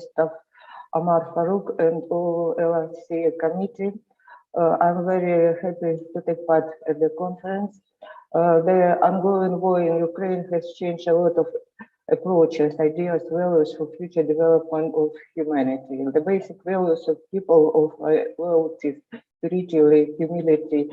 Minister Amar Farouk and all LIC committee. I'm very happy to take part at the conference. The ongoing war in Ukraine has changed a lot of approaches, ideas, values for future development of humanity. The basic values of people of loyalty, spirituality, humility,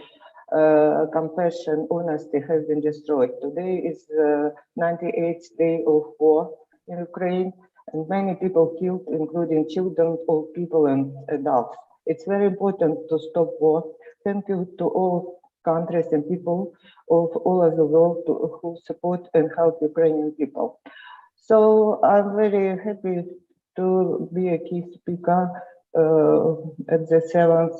compassion, honesty have been destroyed. Today is the 98th day of war in Ukraine, and many people killed, including children, old people, and adults. It's very important to stop war. Thank you to all countries and people of all over the world who support and help Ukrainian people. So I'm very happy to be a key speaker at the 7th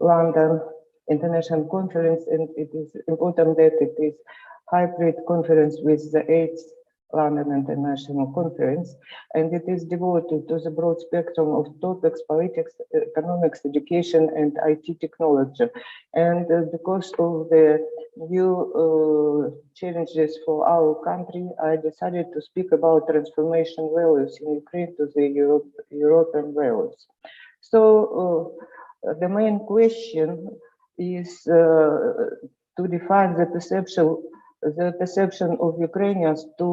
London International Conference, and it is important that it is hybrid conference with the 8th London International Conference, and it is devoted to the broad spectrum of topics: politics, economics, education, and IT technology. And because of the new challenges for our country, I decided to speak about transformation values in Ukraine to the European values. So the main question is to define the perception of Ukrainians to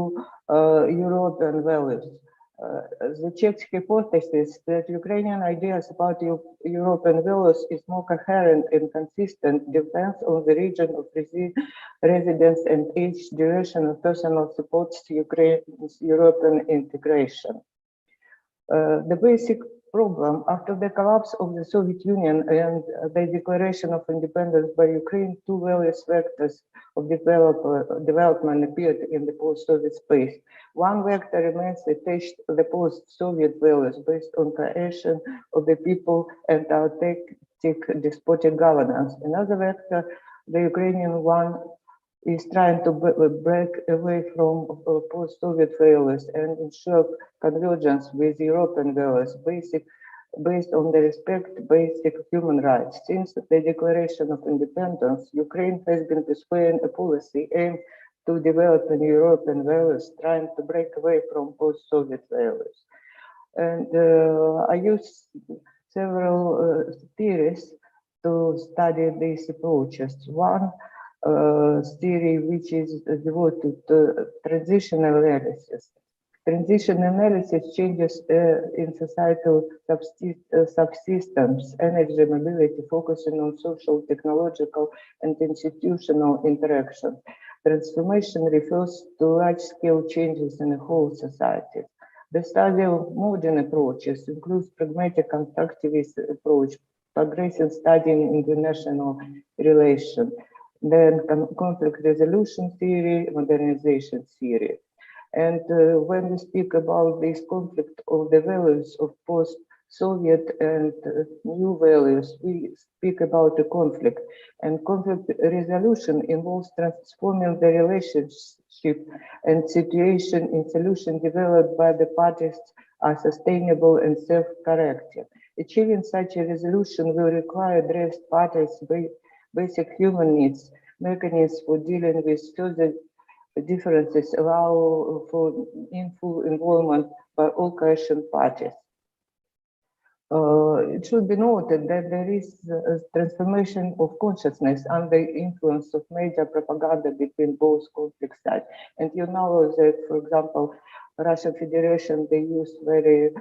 European values. The Czech hypothesis that Ukrainian ideas about European values is more coherent and consistent depends on the region of residence and age duration of personal supports to Ukraine's European integration. The basic problem after the collapse of the Soviet Union and the declaration of independence by Ukraine, two various vectors of development appeared in the post-Soviet space. One vector remains attached to the post-Soviet values based on coercion of the people and autocratic despotic governance. Another vector, the Ukrainian one, is trying to break away from post-Soviet values and ensure convergence with European values based on the respect basic human rights. Since the declaration of independence, Ukraine has been pursuing a policy aimed to develop European values, trying to break away from post-Soviet values. And I use several theories to study these approaches. One theory which is devoted to transitional analysis. Transition analysis changes in societal subsystems, energy mobility, focusing on social, technological, and institutional interaction. Transformation refers to large-scale changes in the whole society. The study of modern approaches includes pragmatic constructivist approach, progressive studying international relations, then conflict resolution theory, modernization theory. And when we speak about this conflict of the values of post-Soviet and new values, we speak about a conflict. And conflict resolution involves transforming the relationship and situation in solution developed by the parties are sustainable and self-correcting. Achieving such a resolution will require addressed parties' basic human needs, mechanisms for dealing with further differences, allow for full involvement by all coalition parties. It should be noted that there is a transformation of consciousness under the influence of major propaganda between both conflict sides. And you know that, for example, Russian Federation, they use very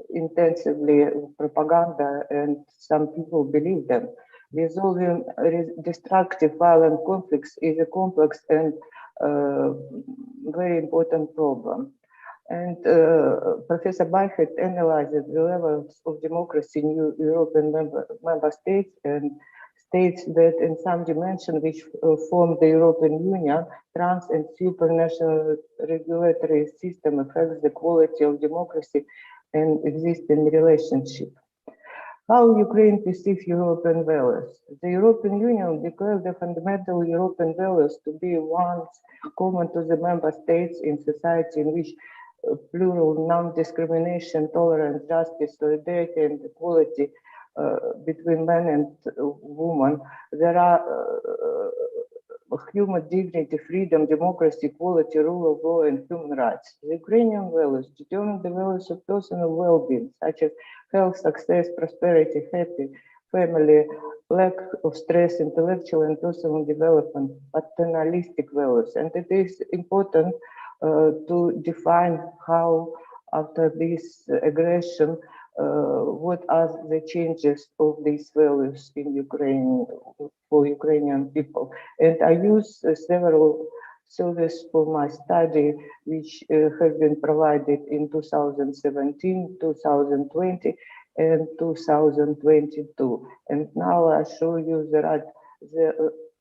intensively propaganda, and some people believe them. Resolving destructive violent conflicts is a complex and very important problem. And Professor Barhet analyzes the levels of democracy in European member states and states that in some dimension which form the European Union, trans and supranational regulatory system affects the quality of democracy and existing relationship. How Ukraine perceives European values? The European Union declared the fundamental European values to be ones common to the member states in society in which plural, non-discrimination, tolerance, justice, solidarity, and equality between men and women. There are human dignity, freedom, democracy, equality, rule of law, and human rights. The Ukrainian values determine the values of personal well-being, such as health, success, prosperity, happy, family, lack of stress, intellectual and personal development, paternalistic values. And it is important to define how, after this aggression, what are the changes of these values in Ukraine for Ukrainian people. And I use several surveys for my study, which have been provided in 2017, 2020, and 2022. And now I show you the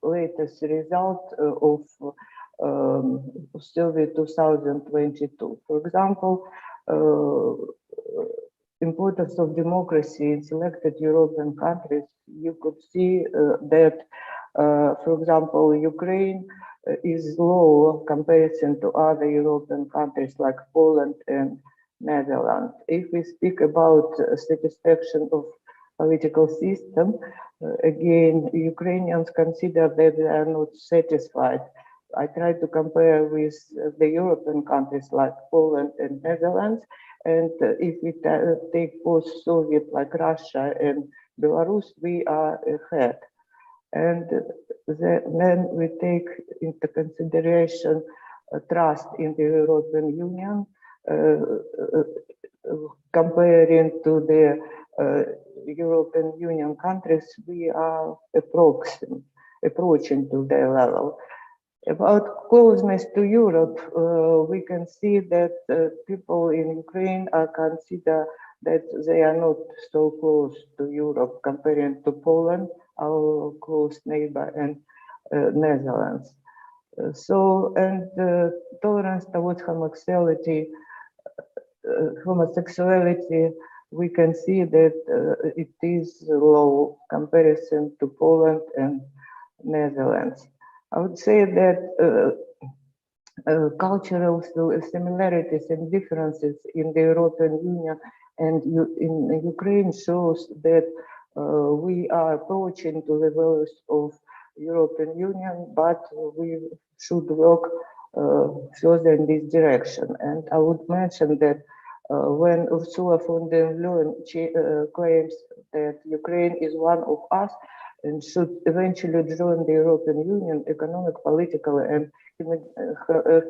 latest result of survey 2022. For example, importance of democracy in selected European countries, you could see that, for example, Ukraine is low comparison to other European countries like Poland and Netherlands. If we speak about satisfaction of political system, again, Ukrainians consider that they are not satisfied. I try to compare with the European countries like Poland and Netherlands, and if we take post-Soviet like Russia and Belarus, we are ahead. And then we take into consideration trust in the European Union, comparing to the European Union countries, we are approaching to their level. About closeness to Europe, we can see that people in Ukraine are consider that they are not so close to Europe comparing to Poland, our close neighbor, and Netherlands. Tolerance towards homosexuality, we can see that it is low comparison to Poland and Netherlands. I would say that cultural similarities and differences in the European Union and in Ukraine shows that we are approaching to the values of European Union, but we should work further in this direction. And I would mention that when Ursula von der Leyen claims that Ukraine is one of us and should eventually join the European Union, economic, political, and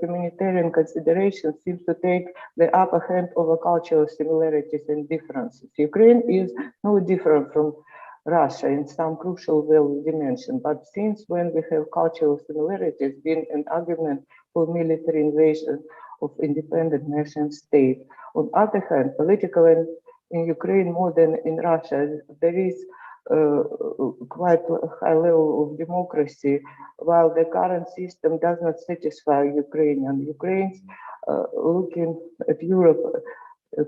humanitarian considerations seems to take the upper hand over cultural similarities and differences. Ukraine is no different from Russia in some crucial value dimension, but since when we have cultural similarities been an argument for military invasion of independent nation state? On the other hand, political and in Ukraine more than in Russia, there is quite a high level of democracy, while the current system does not satisfy Ukrainians. Ukrainians looking at Europe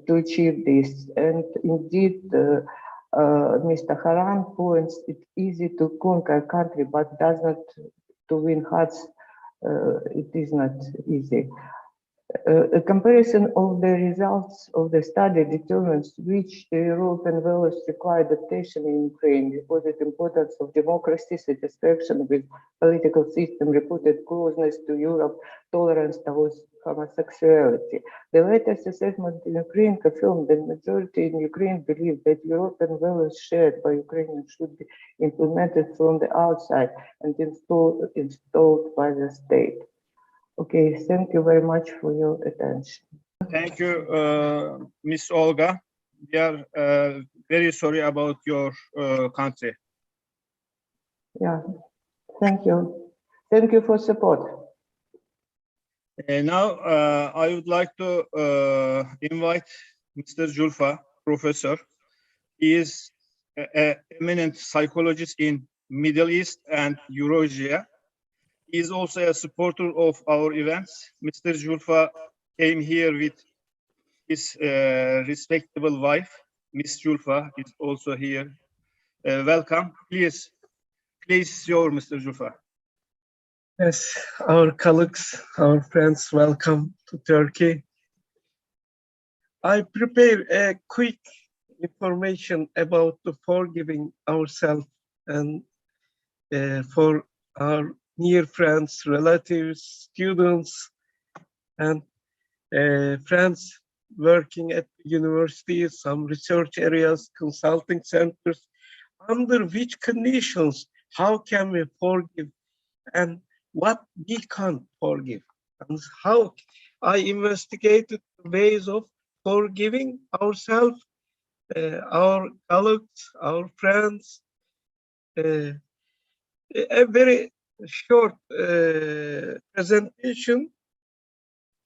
to achieve this. And indeed, Mr. Haran points it's easy to conquer a country, but does not to win hearts. It is not easy. A comparison of the results of the study determines which European values require adaptation in Ukraine, reported importance of democracy, satisfaction with political system, reported closeness to Europe, tolerance towards homosexuality. The latest assessment in Ukraine confirmed that the majority in Ukraine believe that European values shared by Ukrainians should be implemented from the outside and installed by the state. Okay, thank you very much for your attention. Thank you, Miss Olga. We are very sorry about your country. Yeah, thank you. Thank you for support. Now, I would like to invite Mr. Julfa, professor. He is an eminent psychologist in Middle East and Eurasia. He is also a supporter of our events. Mr. Julfa came here with his respectable wife. Miss Julfa is also here. Welcome. Please, Mr. Julfa. Yes, our colleagues, our friends, welcome to Turkey. I prepare a quick information about the forgiving ourselves and for our near friends, relatives, students, and friends working at universities, some research areas, consulting centers. Under which conditions, how can we forgive, and what we can't forgive? And how I investigated the ways of forgiving ourselves, our colleagues, our friends. A very short presentation.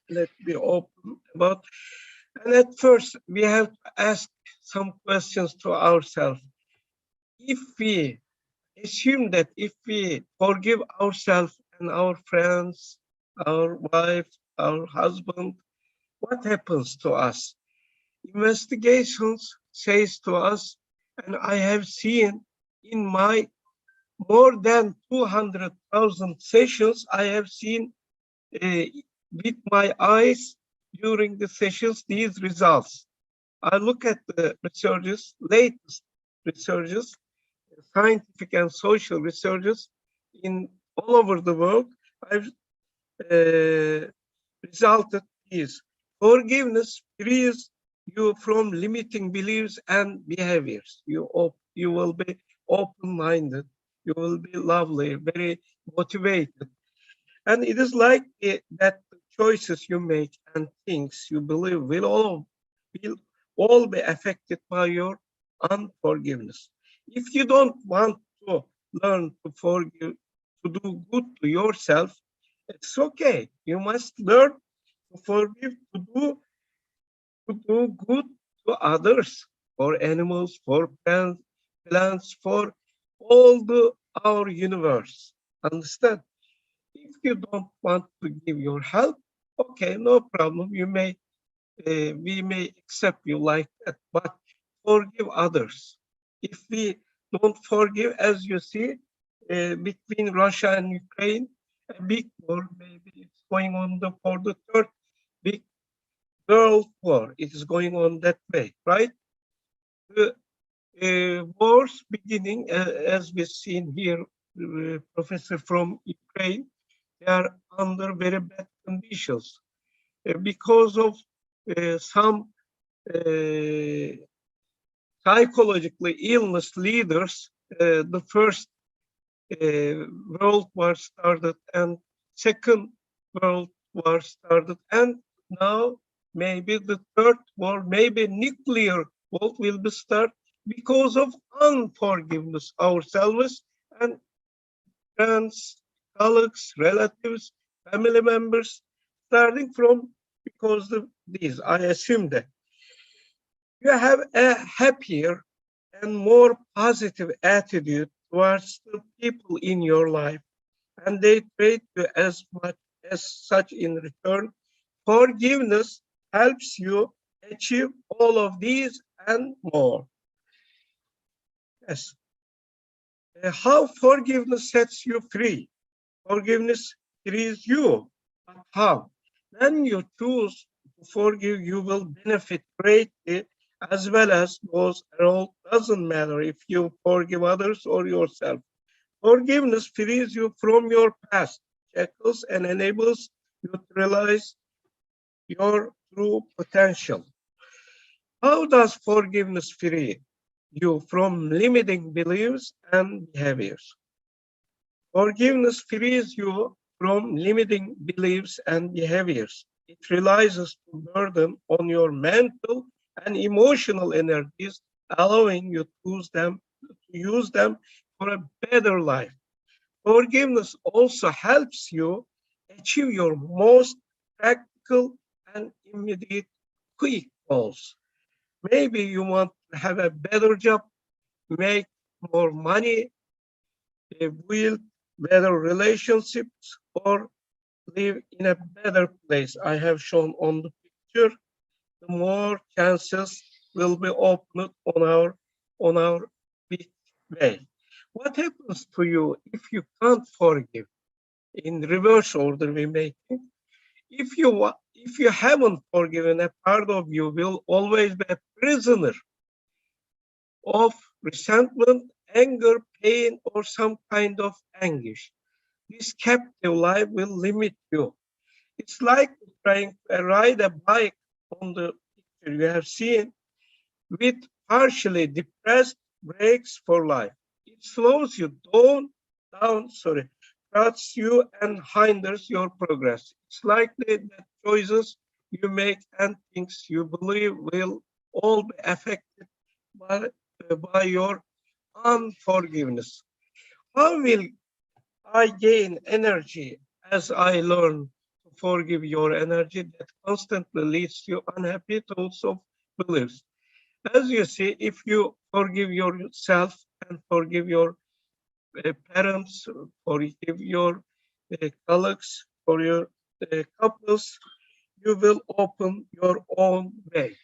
Let me open about. And at first, we have to ask some questions to ourselves. If we assume that if we forgive ourselves and our friends, our wife, our husband, what happens to us? Investigations says to us, and I have seen in my more than 200,000 sessions, I have seen with my eyes during the sessions these results. I look at the researchers, latest researchers, scientific and social researchers in all over the world. I've resulted is forgiveness frees you from limiting beliefs and behaviors. You will be open-minded. You will be lovely, very motivated. And it is like that the choices you make and things you believe will all be affected by your unforgiveness. If you don't want to learn to forgive, to do good to yourself, it's okay. You must learn to forgive, to do good to others, for animals, for plants, for all our universe. Understand? If you don't want to give your help, okay, no problem. We may accept you like that, but forgive others. If we don't forgive, as you see, between Russia and Ukraine, a big war, maybe it's going on for the third big world war. It is going on that way, right? The wars beginning, as we've seen here, professor from Ukraine, they are under very bad conditions because of some psychologically illness leaders. The first World War started and Second World War started, and now maybe the third war, maybe nuclear war will be start because of unforgiveness ourselves and friends, colleagues, relatives, family members, starting from because of these. I assume that you have a happier and more positive attitude towards the people in your life, and they treat you as much as such in return. Forgiveness helps you achieve all of these and more. Yes. How forgiveness sets you free? Forgiveness frees you. But how? When you choose to forgive, you will benefit greatly, as well as those around. Doesn't matter if you forgive others or yourself. Forgiveness frees you from your past shackles and enables you to realize your true potential. How does forgiveness free you from limiting beliefs and behaviors? Forgiveness frees you from limiting beliefs and behaviors. It releases the burden on your mental and emotional energies, allowing you to use them for a better life. Forgiveness also helps you achieve your most practical and immediate quick goals. Maybe you want to have a better job, make more money, build better relationships, or live in a better place. I have shown on the picture, the more chances will be opened on our big way. What happens to you if you can't forgive? In reverse order, we make it. If you haven't forgiven, a part of you will always be a prisoner of resentment, anger, pain, or some kind of anguish. this captive life will limit you. It's like trying to ride a bike on the picture you have seen with partially depressed brakes for life. It slows you down, cuts you and hinders your progress. It's likely that choices you make and things you believe will all be affected by your unforgiveness. How will I gain energy as I learn to forgive your energy that constantly leads to unhappy thoughts of beliefs? As you see, if you forgive yourself and forgive your parents, forgive your colleagues, for your couples, you will open your own way.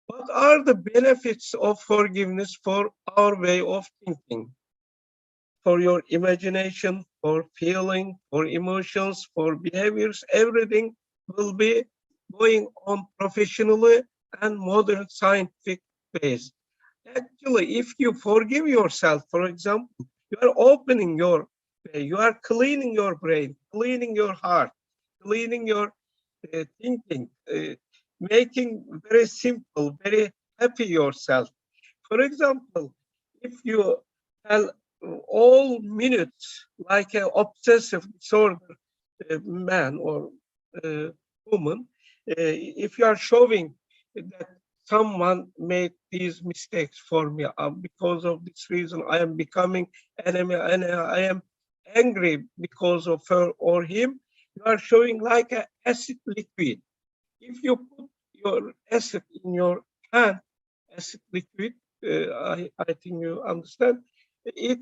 What are the benefits of forgiveness for our way of thinking? For your imagination, for feeling, for emotions, for behaviors, everything will be going on professionally and modern scientific ways. Actually, if you forgive yourself, for example, you are opening your, you are cleaning your brain, cleaning your heart, cleaning your thinking, making very simple, very happy yourself. For example, if you tell all minutes like an obsessive disorder man or woman, if you are showing that someone made these mistakes for me, because of this reason I am becoming enemy and I am angry because of her or him, you are showing like an acid liquid. If you put your acid in your hand, acid liquid, I think you understand, it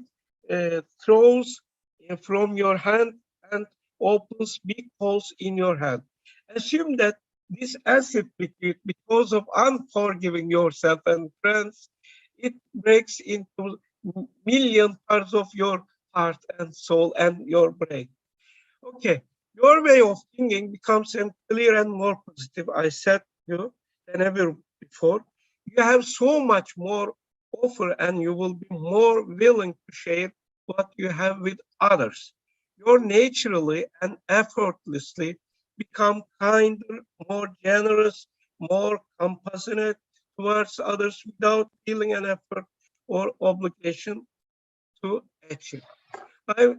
throws from your hand and opens big holes in your hand. Assume that this acid liquid, because of unforgiving yourself and friends, it breaks into million parts of your heart and soul and your brain. Okay, your way of thinking becomes clear and more positive, I said to you, than ever before. You have so much more offer and you will be more willing to share what you have with others. You naturally and effortlessly become kinder, more generous, more compassionate towards others without feeling an effort or obligation to achieve. I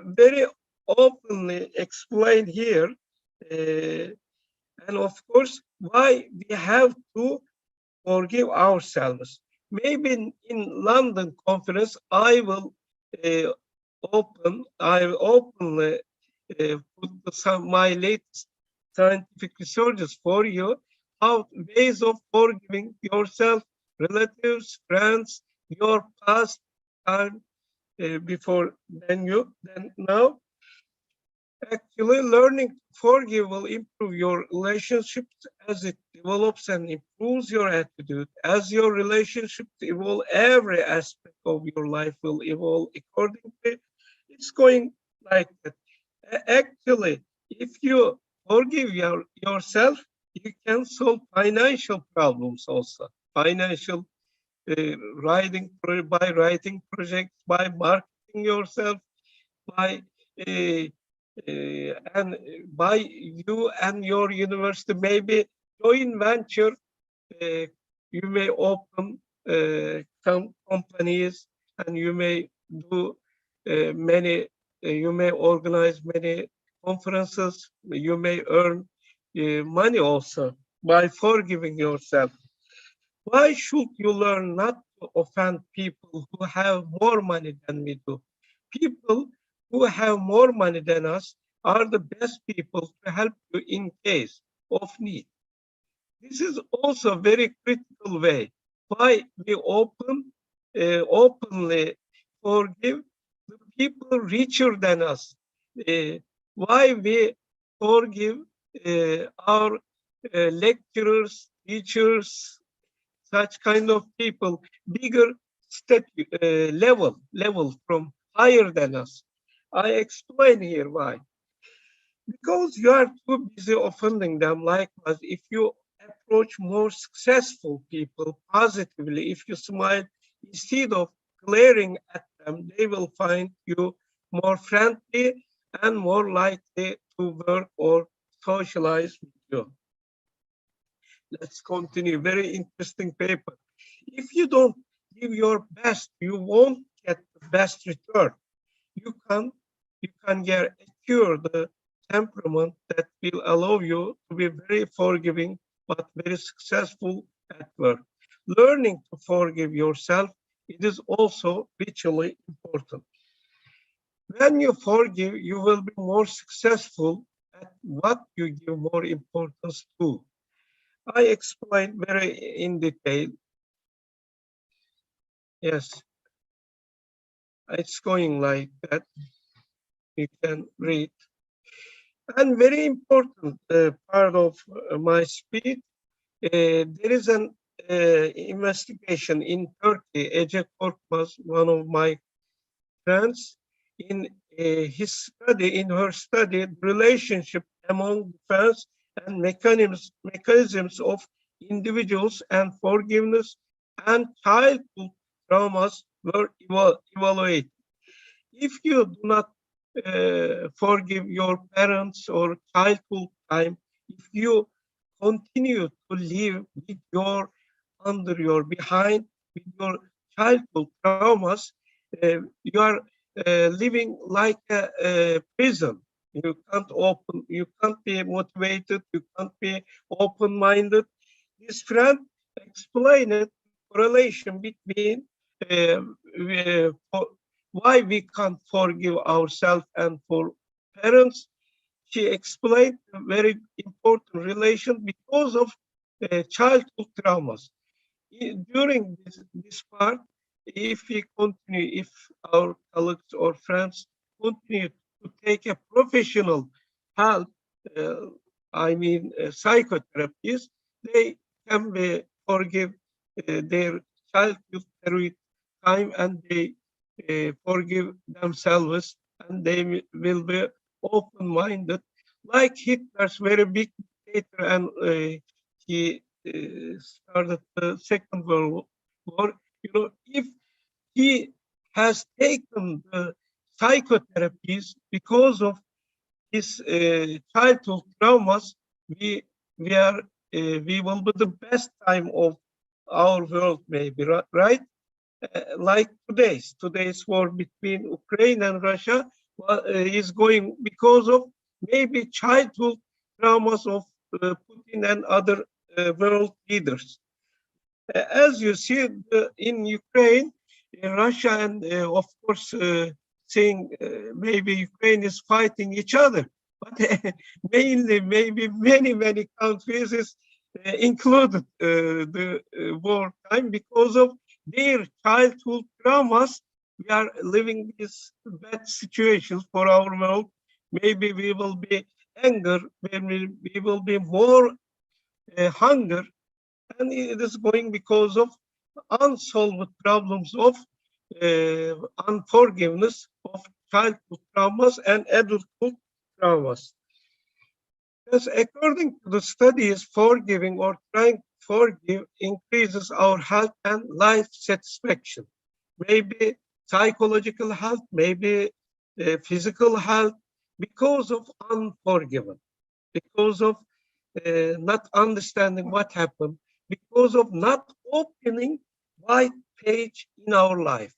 very openly explain here, and of course, why we have to forgive ourselves. Maybe in London conference, I will openly put my latest scientific researches for you, how ways of forgiving yourself, relatives, friends, your past time before then now. Actually, learning to forgive will improve your relationships as it develops and improves your attitude. As your relationships evolve, every aspect of your life will evolve accordingly. It's going like that. Actually, if you forgive yourself, you can solve financial problems also. Financial by writing projects, by marketing yourself, by uh, and by you and your university, maybe joint venture, you may open companies and you may do you may organize many conferences, you may earn money also by forgiving yourself. Why should you learn not to offend people who have more money than we do? People who have more money than us are the best people to help you in case of need. This is also a very critical way why we openly forgive the people richer than us. Why we forgive our lecturers, teachers, such kind of people, bigger level from higher than us. I explain here why. Because you are too busy offending them. Likewise, if you approach more successful people positively, if you smile instead of glaring at them, they will find you more friendly, and more likely to work or socialize with you. Let's continue. Very interesting paper. If you don't give your best, you won't get the best return. You can acquire the temperament that will allow you to be very forgiving but very successful at work. Learning to forgive yourself, it is also vitally important. When you forgive, you will be more successful at what you give more importance to. I explained very in detail. Yes, it's going like that. You can read. And very important part of my speech, there is an investigation in Turkey. Ece Korkmaz, one of my friends, in her study, the relationship among defense and mechanisms of individuals and forgiveness and childhood traumas were evaluated. If you do not forgive your parents or childhood time, if you continue to live with behind with your childhood traumas, you are living like a prison. You can't be motivated, you can't be open-minded. This friend explained correlation between why we can't forgive ourselves and for parents. She explained a very important relation because of childhood traumas. During this part, if we continue, if our colleagues or friends continue to take a professional help, psychotherapists, they can forgive their childhood period time, and they forgive themselves, and they will be open-minded. Like Hitler's very big dictator, and he started the Second World War. If he has taken the psychotherapies because of his childhood traumas, we will be the best time of our world, maybe, right? Like today's war between Ukraine and Russia is going because of maybe childhood traumas of Putin and other world leaders. As you see in Ukraine, Russia and of course saying maybe Ukraine is fighting each other, but mainly maybe many countries is included the war time because of their childhood traumas. We are living these bad situations for our world. Maybe we will be anger, maybe we will be more hunger, and it is going because of unsolved problems of unforgiveness of childhood traumas and adulthood traumas. Because according to the studies, forgiving or trying to forgive increases our health and life satisfaction. Maybe psychological health, maybe physical health, because of unforgiven, because of not understanding what happened, because of not opening white page in our life.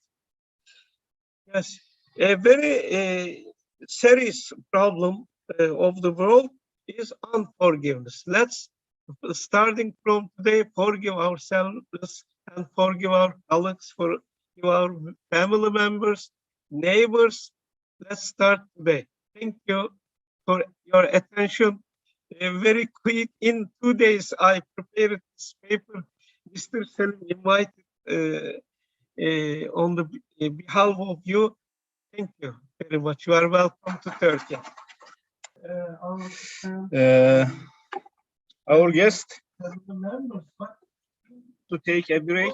Yes, a very serious problem of the world is unforgiveness. Let's, starting from today, forgive ourselves and forgive our colleagues, forgive our family members, neighbors. Let's start today. Thank you for your attention. Very quick, in 2 days, I prepared this paper. Mr. Selim invited on the behalf of you. Thank you very much. You are welcome to Turkey. Our guest to take a break,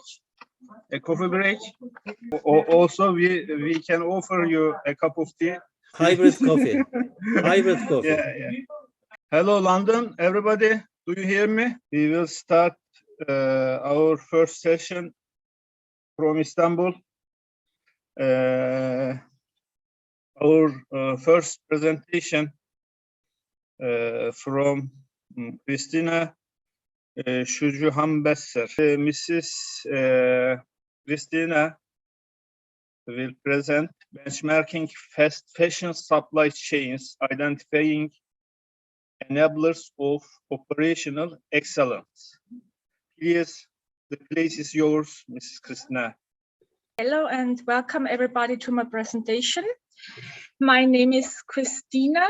a coffee break. Also, we can offer you a cup of tea. Hybrid coffee. Hybrid coffee. Yeah. Hello, London, everybody. Do you hear me? We will start our first session from Istanbul. our first presentation from Christina Shujuhambesser. Mrs. Christina will present benchmarking fast fashion supply chains, identifying enablers of operational excellence. Please, the place is yours, Mrs. Christina. Hello and welcome everybody to my presentation. My name is Christina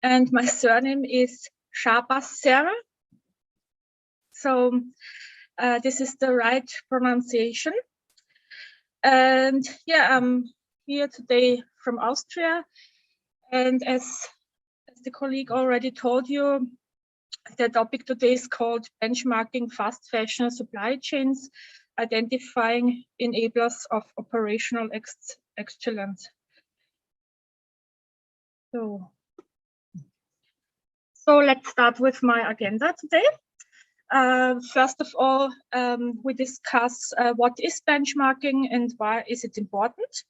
and my surname is Shabasser. So this is the right pronunciation. And yeah, I'm here today from Austria. And as the colleague already told you, the topic today is called benchmarking fast fashion supply chains, identifying enablers of operational excellence. So let's start with my agenda today. First of all, we discuss what is benchmarking and why is it important.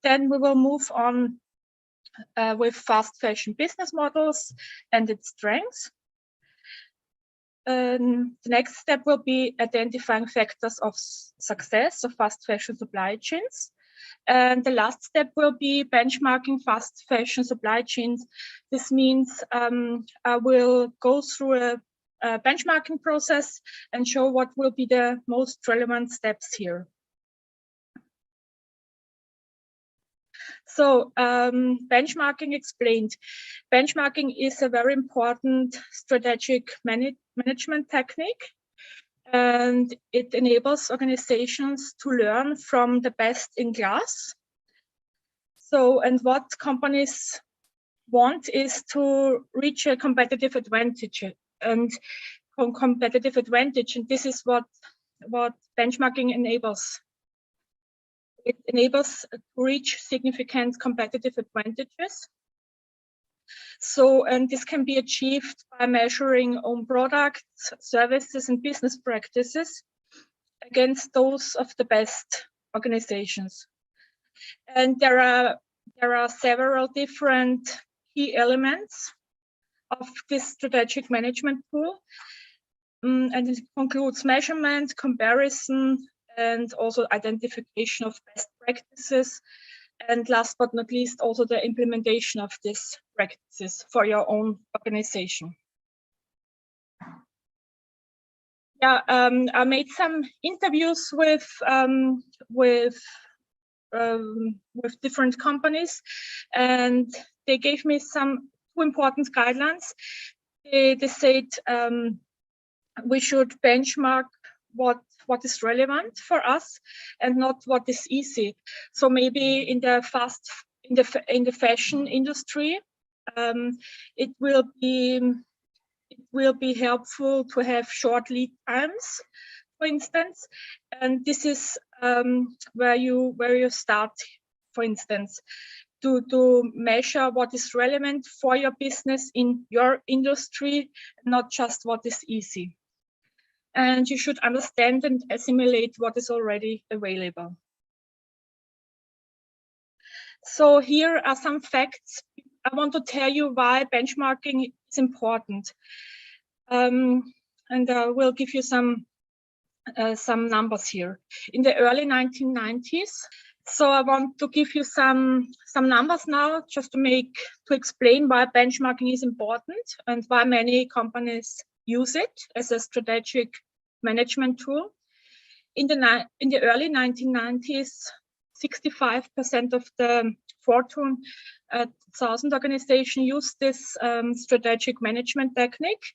Then we will move on with fast fashion business models and its strengths. The next step will be identifying factors of success of fast fashion supply chains. And the last step will be benchmarking fast fashion supply chains. This means I will go through a benchmarking process and show what will be the most relevant steps here. So benchmarking explained. Benchmarking is a very important strategic management technique, and it enables organizations to learn from the best in class. So, and what companies want is to reach a competitive advantage, and this is what benchmarking enables. It enables to reach significant competitive advantages. So, and this can be achieved by measuring own products, services, and business practices against those of the best organizations. And there are several different key elements of this strategic management tool. And it includes measurement, comparison, and also identification of best practices. And last but not least, also the implementation of these practices for your own organization. Yeah, I made some interviews with different companies, and they gave me some two important guidelines. They said we should benchmark what is relevant for us and not what is easy. So maybe in the fashion industry, it will be helpful to have short lead times, for instance, and this is where you start, for instance, to measure what is relevant for your business in your industry, not just what is easy. And you should understand and assimilate what is already available. So here are some facts. I want to tell you why benchmarking is important. And I will give you some numbers here. In the early 1990s, so I want to give you some numbers now, just to explain why benchmarking is important and why many companies use it as a strategic management tool. In the early 1990s, 65% of the Fortune 1000 organization used this strategic management technique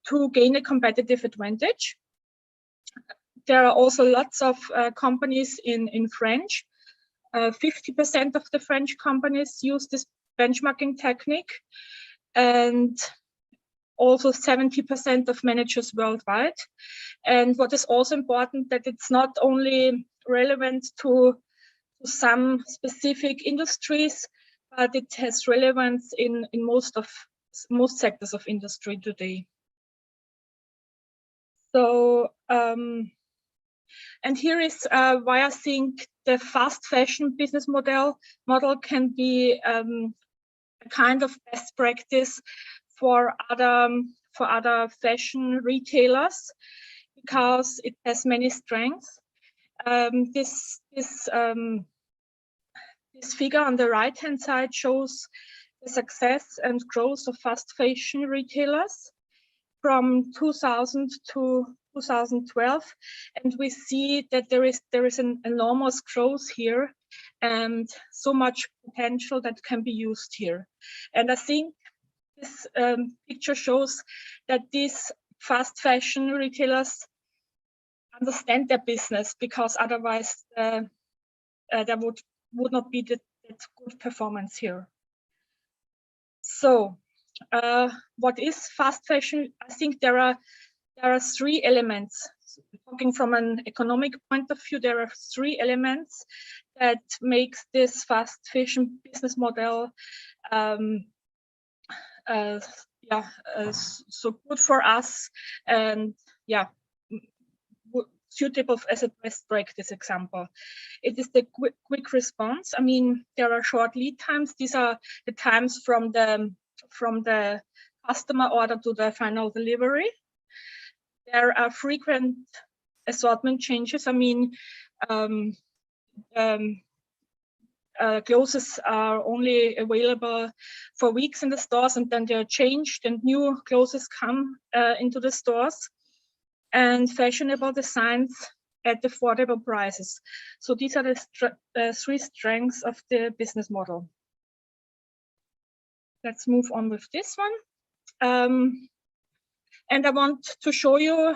to gain a competitive advantage. There are also lots of companies in French. 50% of the French companies use this benchmarking technique, and also 70% of managers worldwide. And what is also important, that it's not only relevant to some specific industries, but it has relevance in most sectors of industry today. So, and here is why I think the fast fashion business model can be a kind of best practice for other fashion retailers because it has many strengths. This figure on the right-hand side shows the success and growth of fast fashion retailers from 2000 to 2012, and we see that there is an enormous growth here and so much potential that can be used here. And I think this picture shows that these fast fashion retailers understand their business, because otherwise there would not be that good performance here. So what is fast fashion? I think there are three elements. Talking from an economic point of view, there are three elements that makes this fast fashion business model so good for us, and suitable as a best practice example. It is the quick response. I mean, there are short lead times. These are the times from the customer order to the final delivery. There are frequent assortment changes. I mean, clothes are only available for weeks in the stores, and then they're changed and new clothes come into the stores, and fashionable designs at affordable prices. So these are the three strengths of the business model. Let's move on with this one. And I want to show you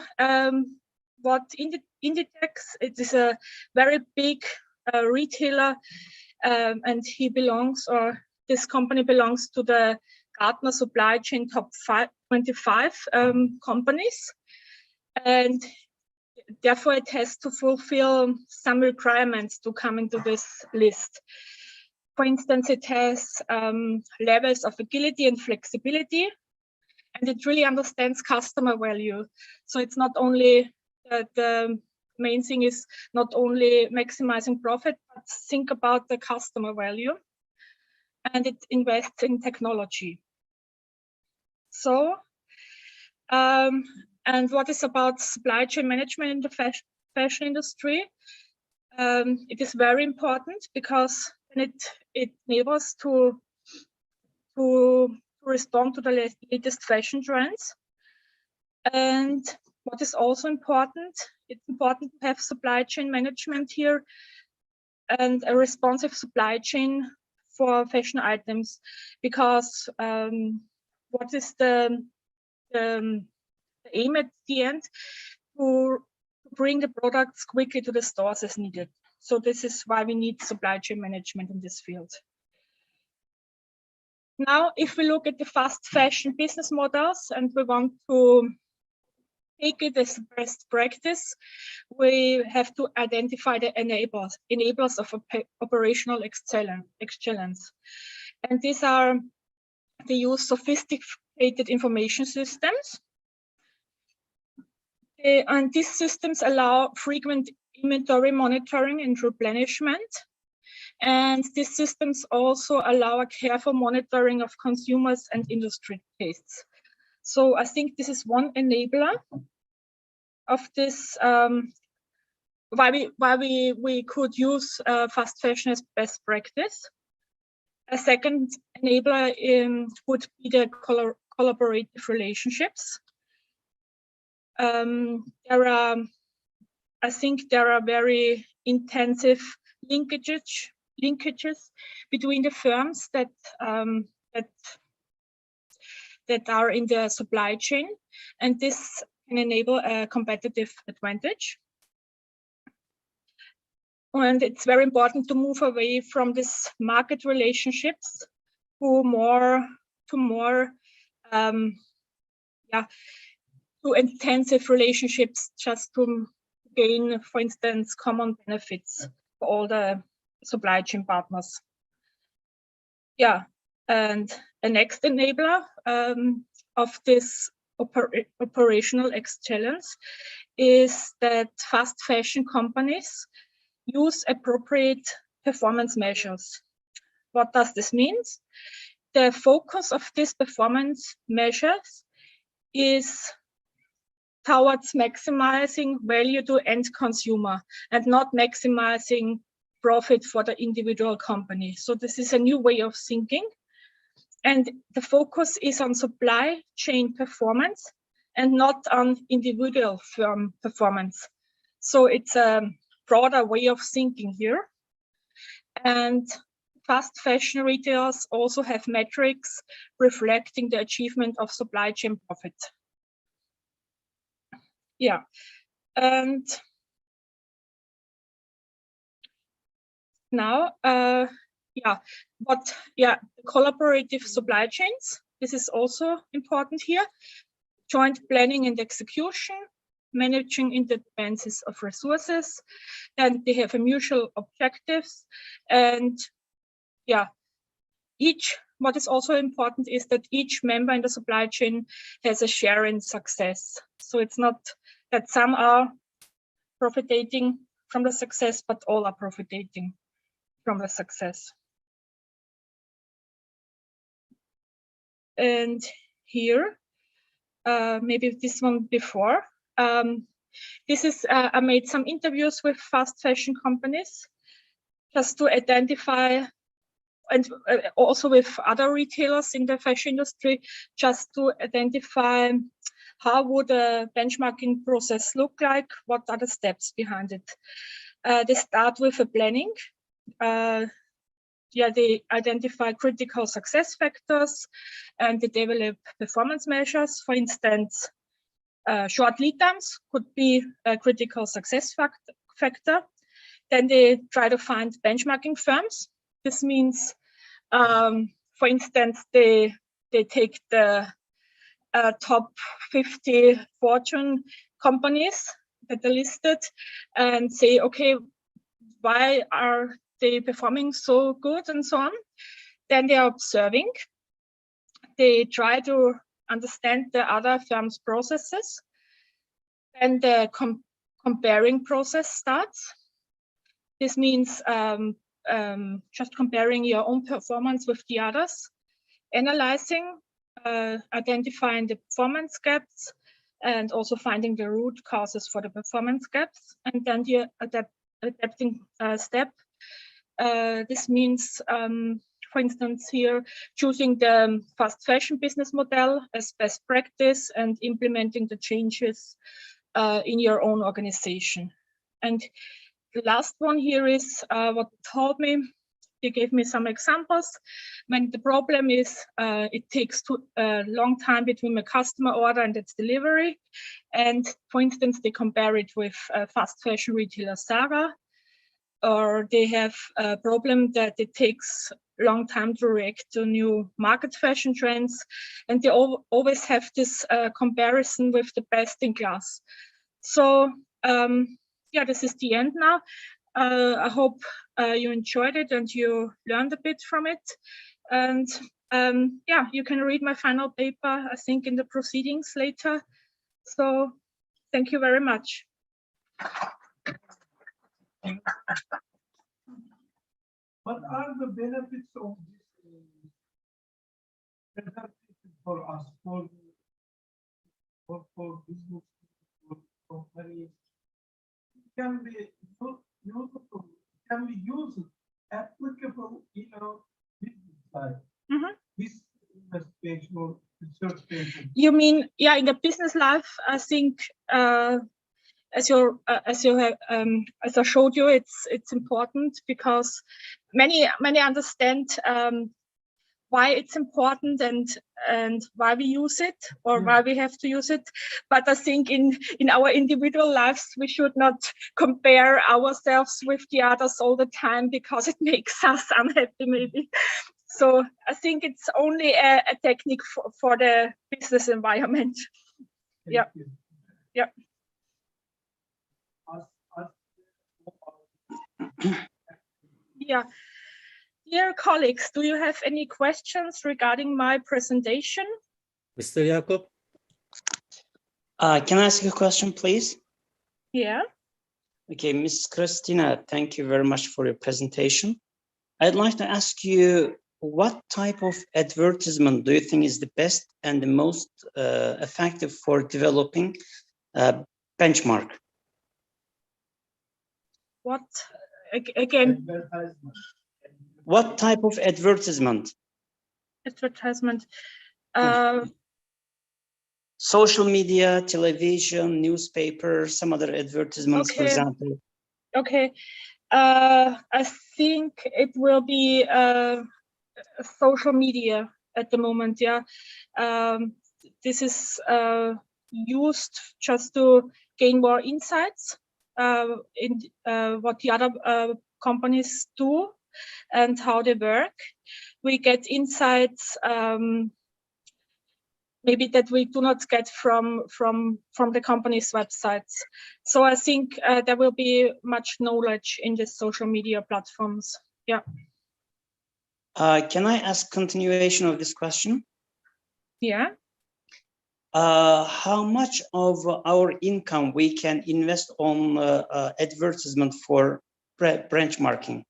what Inditex, it is a very big retailer, and this company belongs to the Gartner supply chain top 25 companies. And therefore it has to fulfill some requirements to come into this list. For instance, it has levels of agility and flexibility, and it really understands customer value. So it's not only the main thing is not only maximizing profit, but think about the customer value, and it invests in technology. So, and what is about supply chain management in the fashion industry? It is very important because it enables to respond to the latest fashion trends. And what is also important, it's important to have supply chain management here and a responsive supply chain for fashion items, because what is the aim at the end? To bring the products quickly to the stores as needed. So this is why we need supply chain management in this field. Now, if we look at the fast fashion business models and we want to take it as best practice, we have to identify the enablers of operational excellence. And these are the use of sophisticated information systems. And these systems allow frequent inventory monitoring and replenishment. And these systems also allow a careful monitoring of consumers and industry tastes. So I think this is one enabler of this, why we could use fast fashion as best practice. A second enabler would be the collaborative relationships. I think there are very intensive linkages between the firms that are in the supply chain, and this can enable a competitive advantage. And it's very important to move away from this market relationships to more intensive relationships, just to gain, for instance, common benefits for all the supply chain partners. Yeah, and the next enabler of this operational excellence is that fast fashion companies use appropriate performance measures. What does this mean? The focus of these performance measures is towards maximizing value to end consumer and not maximizing profit for the individual company. So this is a new way of thinking. And the focus is on supply chain performance and not on individual firm performance. So it's a broader way of thinking here. And fast fashion retailers also have metrics reflecting the achievement of supply chain profit. Yeah, and now, collaborative supply chains. This is also important here. Joint planning and execution, managing interdependencies of resources, and they have a mutual objectives. And yeah, what is also important is that each member in the supply chain has a share in success. So it's not that some are profiting from the success, but all are profiting from the success. And here, maybe this one before, this is, I made some interviews with fast fashion companies just to identify, and also with other retailers in the fashion industry, just to identify how would a benchmarking process look like, what are the steps behind it. They start with a planning. They identify critical success factors and they develop performance measures. For instance, short lead times could be a critical success factor. Then they try to find benchmarking firms. This means, for instance, they take the top 50 Fortune companies that are listed and say, okay, why are they performing so good and so on? Then they are observing. They try to understand the other firms' processes. Then the comparing process starts. This means just comparing your own performance with the others, analyzing, identifying the performance gaps, and also finding the root causes for the performance gaps, and then the adapting step. This means, for instance, here, choosing the fast fashion business model as best practice and implementing the changes in your own organization. And the last one here is what told me. They gave me some examples. When the problem is it takes a long time between a customer order and its delivery. And for instance, they compare it with fast fashion retailer Zara, or they have a problem that it takes a long time to react to new market fashion trends. And they always have this comparison with the best in class. So this is the end now. I hope you enjoyed it and you learned a bit from it. And you can read my final paper, I think, in the proceedings later. So thank you very much. What are the benefits of this presentation for us, for business, for companies? Can be useful, can be used, applicable in our business side? This investigation or research paper. You mean, in the business life, I think, as I showed you, it's important because many understand why it's important and why we use it or why we have to use it. But I think in our individual lives, we should not compare ourselves with the others all the time because it makes us unhappy maybe. So I think it's only a technique for the business environment. Thank you. Yeah. Yeah. Dear colleagues, do you have any questions regarding my presentation? Mr. Jakob? Can I ask a question, please? Yeah. Okay, Ms. Christina, thank you very much for your presentation. I'd like to ask you, what type of advertisement do you think is the best and the most effective for developing benchmark? What again? What type of advertisement? Advertisement. Social media, television, newspaper, some other advertisements, for Okay. example. Okay. I think it will be social media at the moment. Yeah. This is used just to gain more insights in what the other companies do and how they work. We get insights maybe that we do not get from the company's websites. So I think there will be much knowledge in the social media platforms. Yeah. Can I ask continuation of this question? Yeah. How much of our income we can invest on advertisement for benchmarking?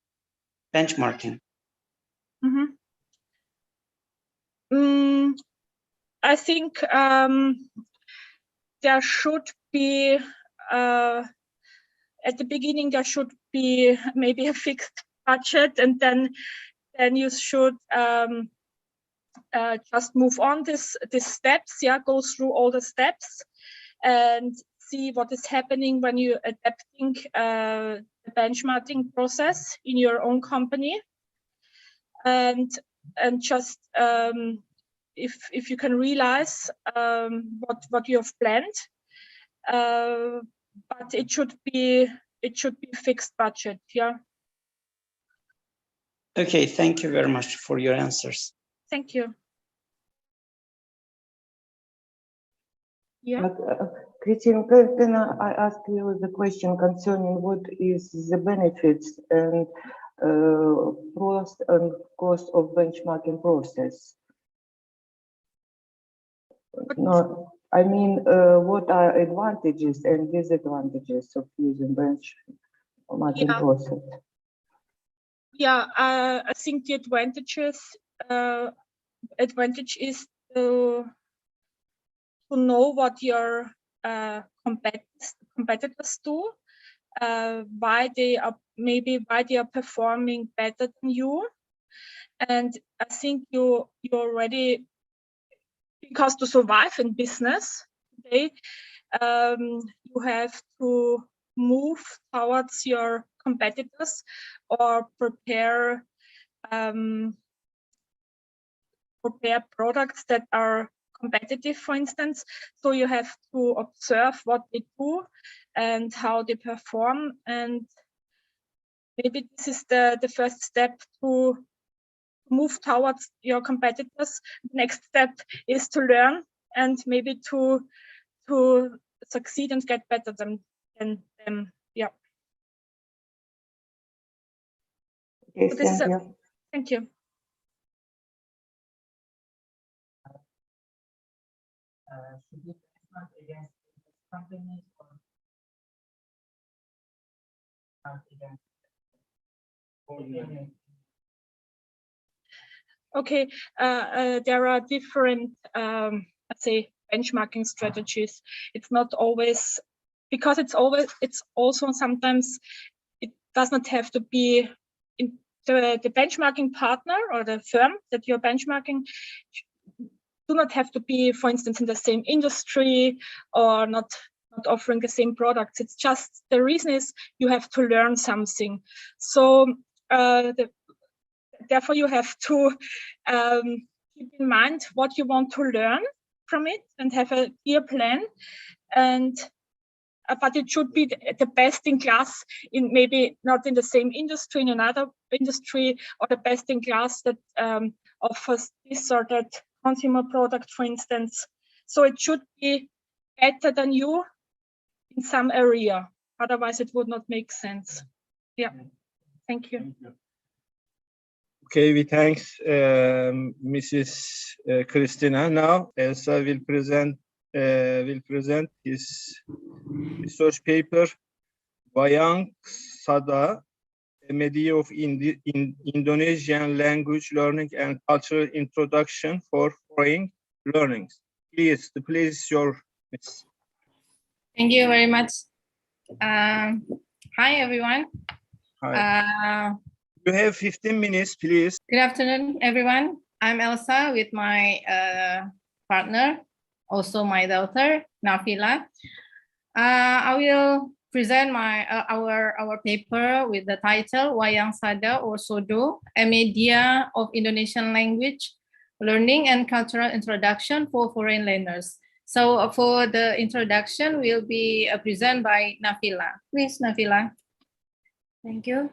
I think there should be at the beginning there should be maybe a fixed budget, and then you should just move on these steps. Yeah, go through all the steps and see what is happening when you're adapting the benchmarking process in your own company, and just if you can realize what you have planned, but it should be fixed budget. Yeah. Okay, thank you very much for your answers. Thank you. Yeah. Christine, can I ask you the question concerning what is the benefits and pros and cost of benchmarking process? No, I mean, what are advantages and disadvantages of using benchmarking process? Yeah, I think the advantage is to know what your competitors do, why they are performing better than you, and I think you already, because to survive in business today, you have to move towards your competitors or prepare products that are competitive, for instance. So you have to observe what they do and how they perform, and maybe this is the first step to move towards your competitors. Next step is to learn and maybe to succeed and get better than them. Yeah. Okay, So thank you. Thank you. Should we benchmark against companies or against? Okay, there are different, let's say, benchmarking strategies. It's not always, because it's also sometimes it does not have to be in the benchmarking partner or the firm that you're benchmarking do not have to be, for instance, in the same industry or not offering the same products. It's just the reason is you have to learn something. So therefore you have to keep in mind what you want to learn from it and have a clear plan. And but it should be the best in class in maybe not in the same industry, in another industry, or the best in class that offers this or that consumer product, for instance. So it should be better than you in some area. Otherwise, it would not make sense. Yeah. Thank you. Okay, we thanks Mrs. Christina. Now, Elsa will present his research paper Wayang Sada, a media of Indonesian language learning and cultural introduction for foreign learnings. Please, the place is your miss. Thank you very much. Hi, everyone. Hi. You have 15 minutes, please. Good afternoon, everyone. I'm Elsa with my partner, also my daughter, Nafila. I will present our paper with the title Wayang Sada or Sodo, a media of Indonesian language learning and cultural introduction for foreign learners. So for the introduction will be presented by Nafila. Please, Nafila. Thank you.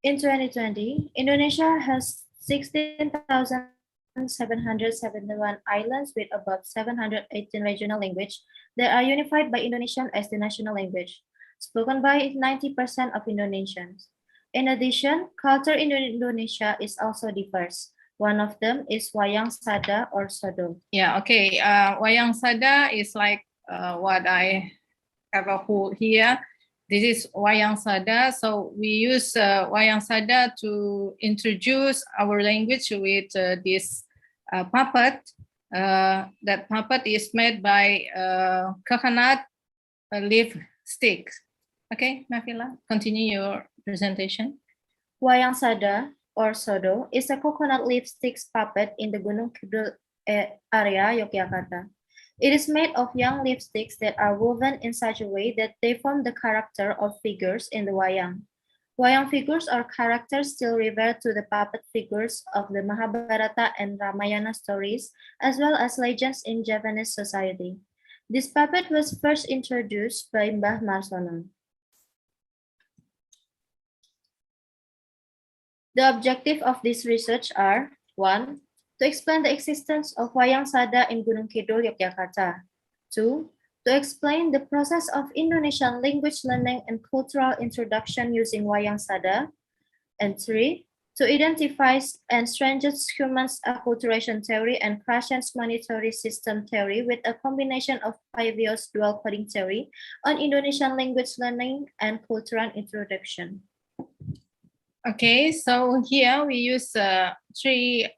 In 2020, Indonesia has 16,771 islands with about 718 regional languages that are unified by Indonesian as the national language, spoken by 90% of Indonesians. In addition, culture in Indonesia is also diverse. One of them is Wayang Sada or Sodo. Yeah, okay. Wayang Sada is like what I have a whole here. This is Wayang Sada. So we use Wayang Sada to introduce our language with this puppet. That puppet is made by coconut leaf sticks. Okay, Nafila, continue your presentation. Wayang Sada or Sodo is a coconut leaf sticks puppet in the Gunung Kidul area, Yogyakarta. It is made of young leaf sticks that are woven in such a way that they form the character of figures in the wayang. Wayang figures are characters still revered to the puppet figures of the Mahabharata and Ramayana stories, as well as legends in Japanese society. This puppet was first introduced by Mbah Marsono. The objective of this research are 1. To explain the existence of Wayang Sada in Gunung Kidul, Yogyakarta. 2. To explain the process of Indonesian language learning and cultural introduction using Wayang Sada. And 3. To identify and strengthen humans' acculturation theory and Krashen's monetary system theory with a combination of Pavio's dual coding theory on Indonesian language learning and cultural introduction. Okay, so here we use three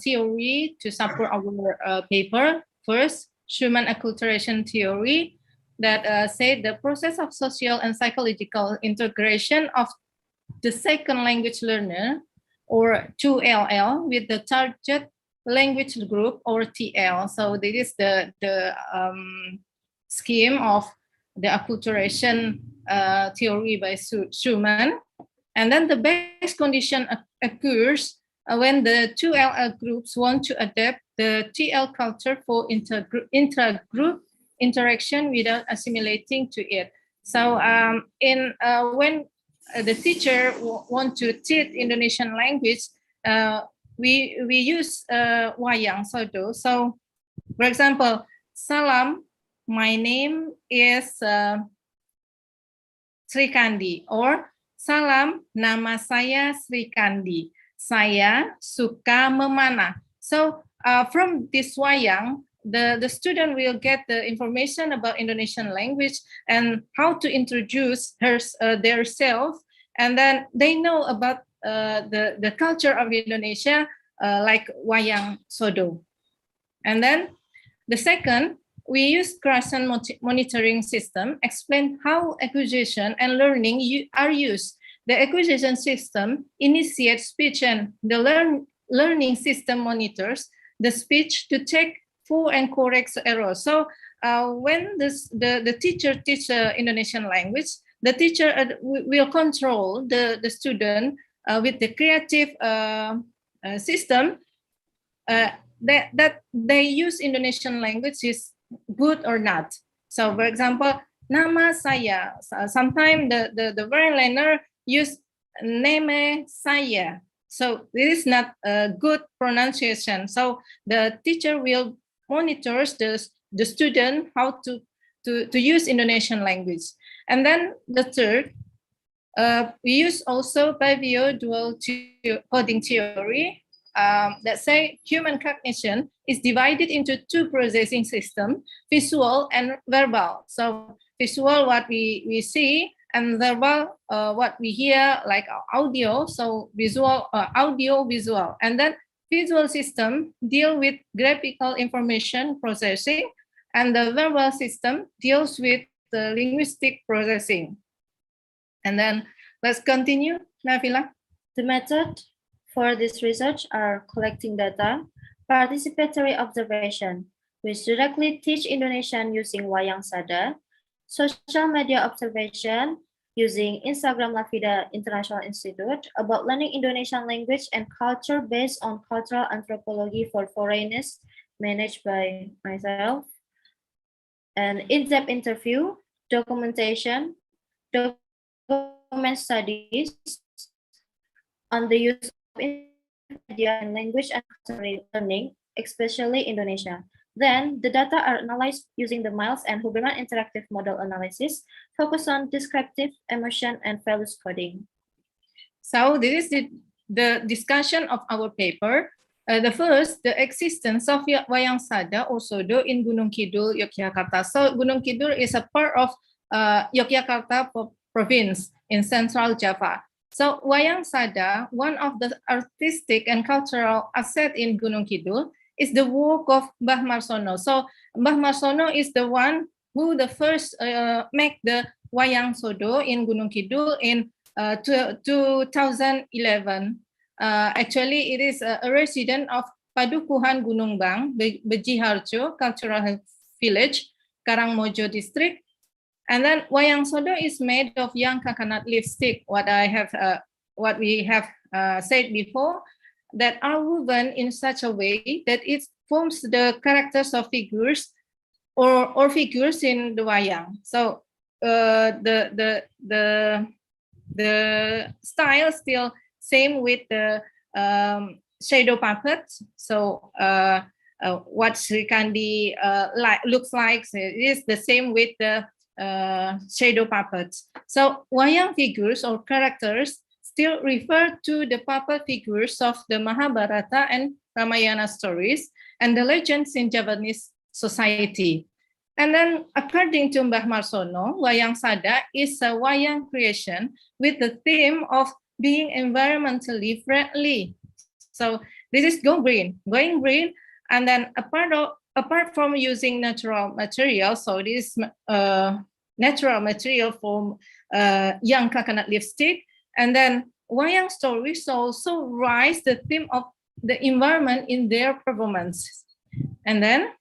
theory to support our paper. First, human acculturation theory that said the process of social and psychological integration of the second language learner or 2LL with the target language group or TL. So this is the scheme of the acculturation theory by Schumann. And then the base condition occurs when the 2LL groups want to adapt the TL culture for intra-group interaction without assimilating to it. So when the teacher want to teach Indonesian language, we use Wayang Sodo. So, for example, Salam, my name is Sri Kandi, or Salam, nama saya Sri Kandi. Saya suka memanah. So from this wayang, the student will get the information about Indonesian language and how to introduce their self, and then they know about the culture of Indonesia, like Wayang Sodo. And then the second, we use Krashen monitoring system, explain how acquisition and learning are used. The acquisition system initiates speech and the learning system monitors the speech to check for and correct errors. So when the teacher teaches Indonesian language, the teacher will control the student with the creative system that they use Indonesian language is good or not. So, for example, nama saya. Sometimes the foreign learner use name saya. So this is not a good pronunciation. So the teacher will monitor the student how to use Indonesian language. And then the third, we use also Pavio dual coding theory. That say human cognition is divided into two processing systems, visual and verbal. So visual, what we see, and verbal, what we hear like audio, so visual, audio, visual, and then visual system deal with graphical information processing, and the verbal system deals with the linguistic processing. And then let's continue, Nafila. The method for this research are collecting data, participatory observation, which directly teach Indonesian using Wayang Sada, social media observation using Instagram La Vida International Institute about learning Indonesian language and culture based on cultural anthropology for foreigners managed by myself, and in-depth interview, documentation, document studies on the use of media and language and cultural learning, especially Indonesia. Then the data are analyzed using the Miles and Huberman interactive model analysis, focus on descriptive, emotion, and values coding. So this is the discussion of our paper. The first, the existence of Wayang Sada or Sodo in Gunung Kidul, Yogyakarta. So Gunung Kidul is a part of Yogyakarta province in Central Java. So Wayang Sada, one of the artistic and cultural asset in Gunung Kidul, is the work of Mbah Marsono. So Mbah Marsono is the one who the first make the Wayang Sodo in Gunung Kidul in 2011. Actually, it is a resident of Padukuhan Gunung Bang, Bejiharjo Cultural Village, Karangmojo District. And then Wayang Sodo is made of young coconut leaf stick. What we have said before, that are woven in such a way that it forms the characters of figures or figures in the wayang. So the style still same with the shadow puppets. So what Srikandi looks like is the same with the shadow puppets. So wayang figures or characters still refer to the puppet figures of the Mahabharata and Ramayana stories and the legends in Javanese society. And then according to Mbah Marsono, Wayang Sada is a wayang creation with the theme of being environmentally friendly. So this is going green. And then apart from using natural material, so this natural material from young coconut leaf stick, and then wayang stories also rise the theme of the environment in their performance. And then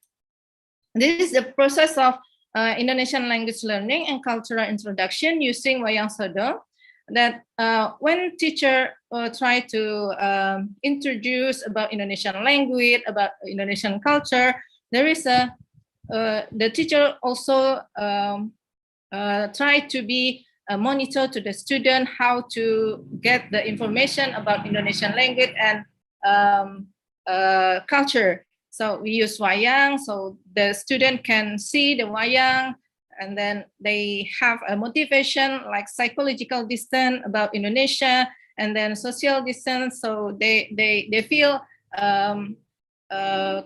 this is the process of Indonesian language learning and cultural introduction using Wayang Sodo. That when teacher try to introduce about Indonesian language, about Indonesian culture, there is the teacher also try to be a monitor to the student how to get the information about Indonesian language and culture. So we use wayang, so the student can see the wayang, and then they have a motivation like psychological distance about Indonesia, and then social distance, so they feel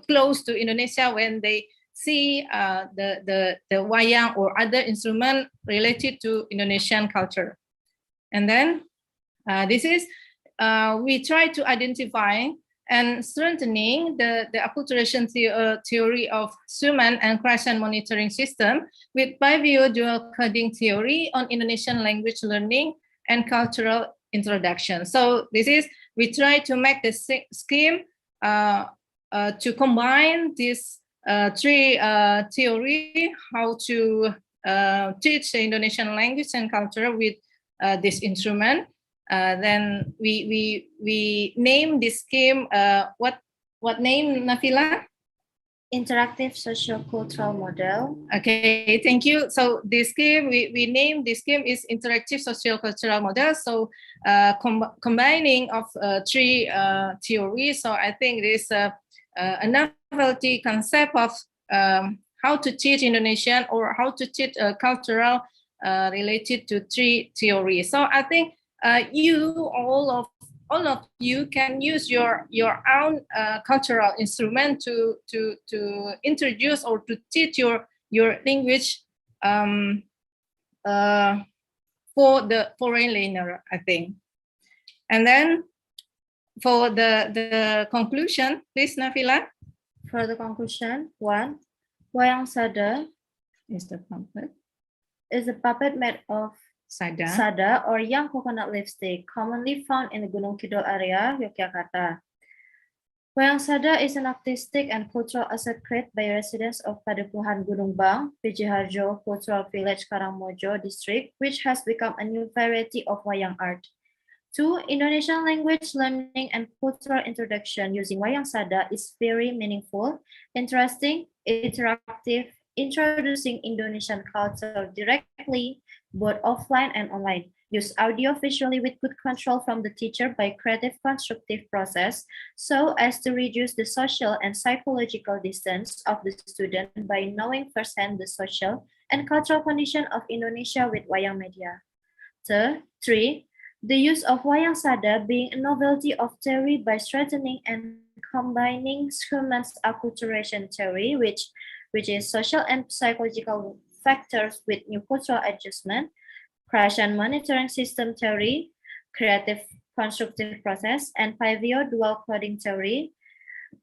close to Indonesia when they see the wayang or other instrument related to Indonesian culture. And then this is, we try to identify and strengthening the acculturation theory of Schumann and Kreisman monitoring system with bivio dual coding theory on Indonesian language learning and cultural introduction. So this is, we try to make the scheme to combine this three theory, how to teach the Indonesian language and culture with this instrument. Then we name this scheme, what name, Nafila? Interactive Sociocultural Model. Okay, thank you. So this scheme, we name this scheme is Interactive Sociocultural Model. So combining of three theories. So I think it is a novelty concept of how to teach Indonesian or how to teach cultural related to three theories. So I think all of you can use your own cultural instrument to introduce or to teach your language for the foreign learner, I think. And then for the conclusion, please, Nafila. For the conclusion, 1. Wayang Sada Is the puppet is a puppet made of sada? sada or young coconut leaf stick, commonly found in the Gunung Kidul area, Yogyakarta. Wayang Sada is an artistic and cultural asset created by residents of Padepohan Gunung Bang, Pijiharjo Cultural Village, Karangmojo district, which has become a new variety of wayang art. 2. Indonesian language learning and cultural introduction using Wayang Sada is very meaningful, interesting, interactive, introducing Indonesian culture directly, both offline and online. Use audio visually with good control from the teacher by creative constructive process so as to reduce the social and psychological distance of the student by knowing firsthand the social and cultural condition of Indonesia with wayang media. 3. The use of Wayang Sada being a novelty of theory by strengthening and combining Schumann's acculturation theory, which is social and psychological factors with new cultural adjustment, crash and monitoring system theory, creative constructive process, and Pivio dual coding theory,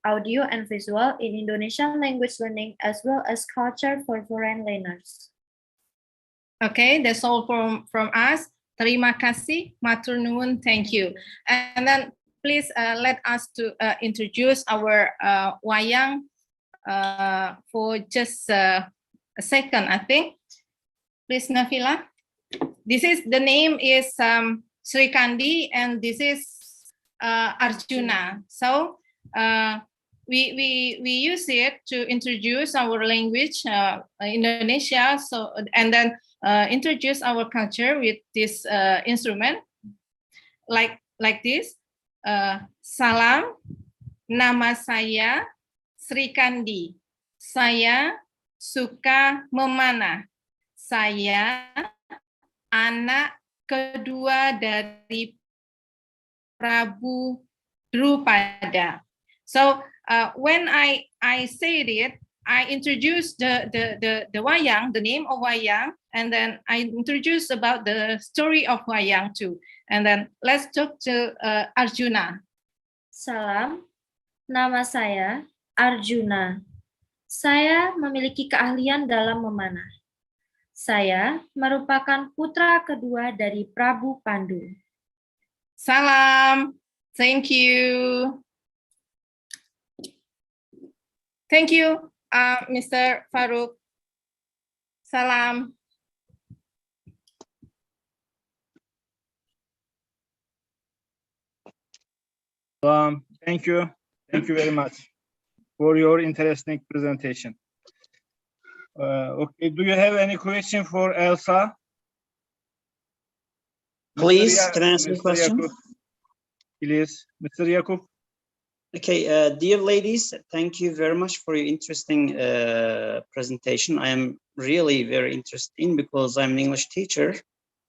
audio and visual in Indonesian language learning, as well as culture for foreign learners. Okay, that's all from us. Terima kasih, matur nuwun, thank you. And then please let us to introduce our wayang for just a second, I think. Please, Nafila. The name is Sri Kandi, and this is Arjuna. So we use it to introduce our language, Indonesia. So and then introduce our culture with this instrument, like this. Salam, nama saya Sri Kandi. Saya suka memanah. Saya anak kedua dari Prabu Drupada. So when I said it, I introduced the wayang, the name of wayang, and then I introduced about the story of wayang too. And then let's talk to Arjuna. Salam, nama saya Arjuna. Saya memiliki keahlian dalam memanah. Saya merupakan putra kedua dari Prabu Pandu. Salam, thank you. Thank you, Mr. Farouk. Salam. Thank you. Thank you very much for your interesting presentation. Okay, do you have any question for Elsa? Please, can I ask a question? Yakub. Please, Mr. Yakub. Okay, dear ladies, thank you very much for your interesting presentation. I am really very interested in, because I'm an English teacher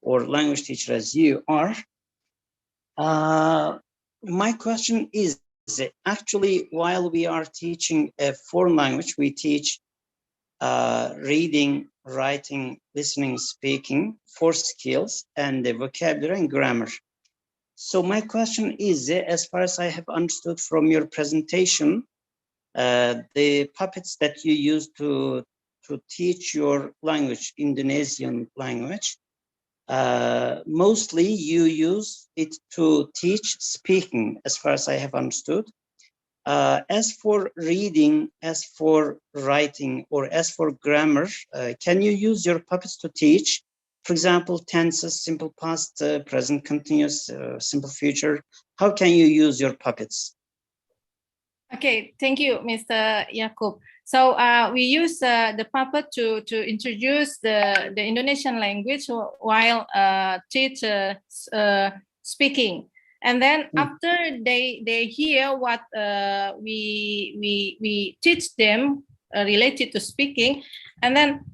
or language teacher as you are. My question is, actually, while we are teaching a foreign language, we teach reading, writing, listening, speaking, 4 skills, and the vocabulary and grammar. So my question is, as far as I have understood from your presentation, the puppets that you use to teach your language, Indonesian language, mostly you use it to teach speaking, as far as I have understood. As for reading, as for writing, or as for grammar, can you use your puppets to teach? For example, tenses, simple past, present continuous, simple future. How can you use your puppets? Okay, thank you, Mr. Yakub. So we use the puppet to introduce the Indonesian language while teach speaking. And then after they hear what we teach them related to speaking, and then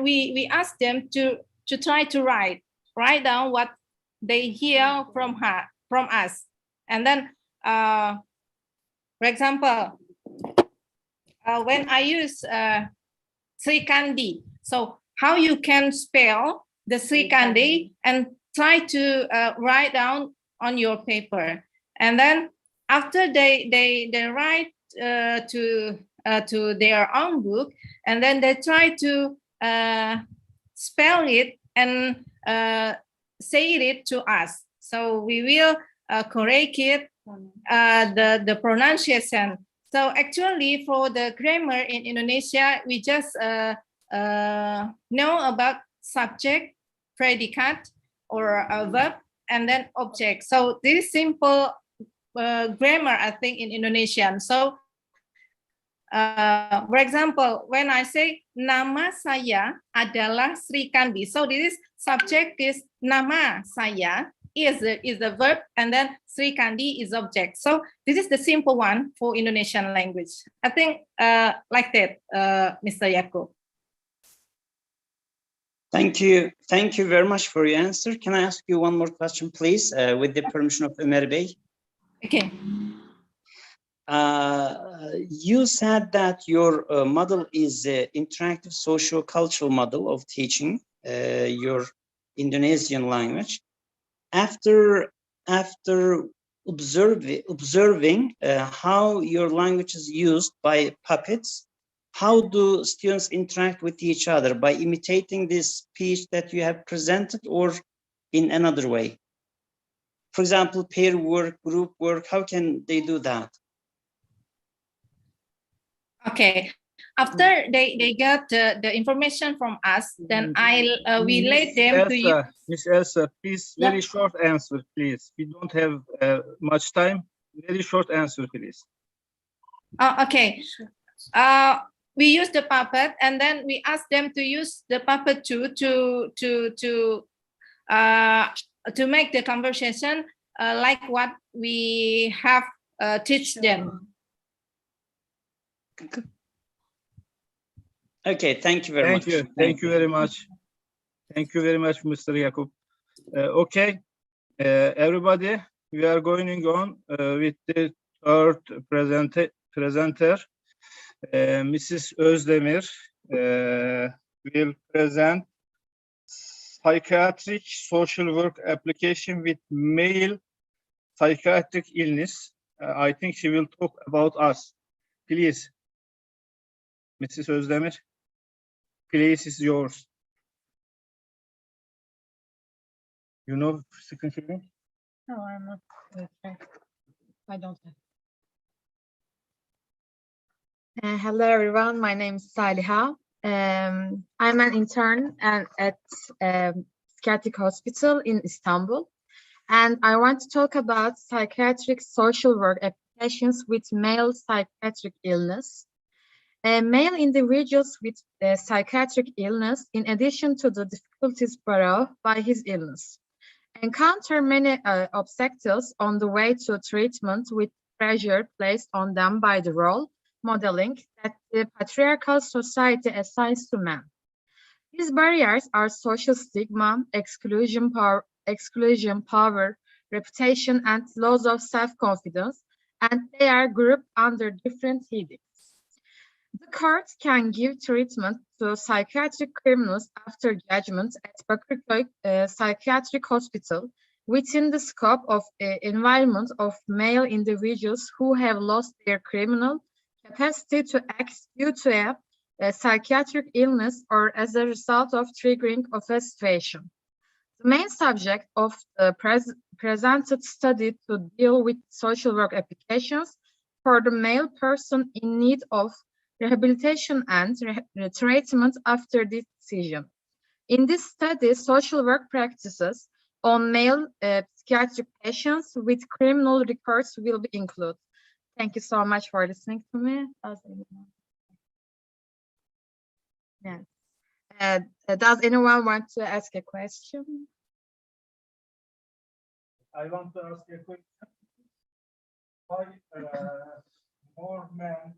we ask them to try to write down what they hear from us. And then, for example, when I use Sri Kandi, so how you can spell the Srikandi, and try to write down on your paper. And then after they write to their own book, and then they try to spell it and say it to us. So we will correct it, the pronunciation. So actually for the grammar in Indonesia, we just know about subject, predicate, or a verb, and then object. So this is simple grammar, I think, in Indonesian. So for example, when I say nama saya adalah Srikandi, so this is subject is nama saya is the verb, and then Srikandi is object. So this is the simple one for Indonesian language. I think like that, Mr. Yaakob. Thank you. Thank you very much for your answer. Can I ask you one more question, please, with the permission of Ömer Bey? Okay. You said that your model is an interactive socio-cultural model of teaching your Indonesian language. After observing how your language is used by puppets, how do students interact with each other? By imitating this speech that you have presented, or in another way? For example, pair work, group work, how can they do that? Okay. After they get the information from us, then we let them to use. Miss Elsa, please, very short answer, please. We don't have much time. Very short answer, please. Okay. We use the puppet, and then we ask them to use the puppet too to make the conversation like what we have teach them. Okay, thank you very much. Thank you very much. Thank you very much, Mr. Yaakob. Okay, everybody, we are going on with the third presenter. Mrs. Özdemir will present psychiatric social work application with male psychiatric illness. I think she will talk about us. Please, Mrs. Özdemir, place is yours. You know second feeling? No, I'm not. Okay. I don't have. Hello, everyone. My name is Saliha. I'm an intern at psychiatric hospital in Istanbul, and I want to talk about psychiatric social work applications with male psychiatric illness. Male individuals with psychiatric illness, in addition to the difficulties brought by his illness, encounter many obstacles on the way to treatment, with pressure placed on them by the role modeling that the patriarchal society assigns to men. These barriers are social stigma, exclusion, power, reputation, and loss of self-confidence, and they are grouped under different headings. The court can give treatment to psychiatric criminals after judgment at Bakırköy Psychiatric Hospital within the scope of environment of male individuals who have lost their criminal capacity to act due to a psychiatric illness or as a result of triggering of a situation. The main subject of the presented study to deal with social work applications for the male person in need of rehabilitation and treatment after this decision. In this study, social work practices on male psychiatric patients with criminal records will be included. Thank you so much for listening to me. Yes. Does anyone want to ask a question? I want to ask a question. Why more men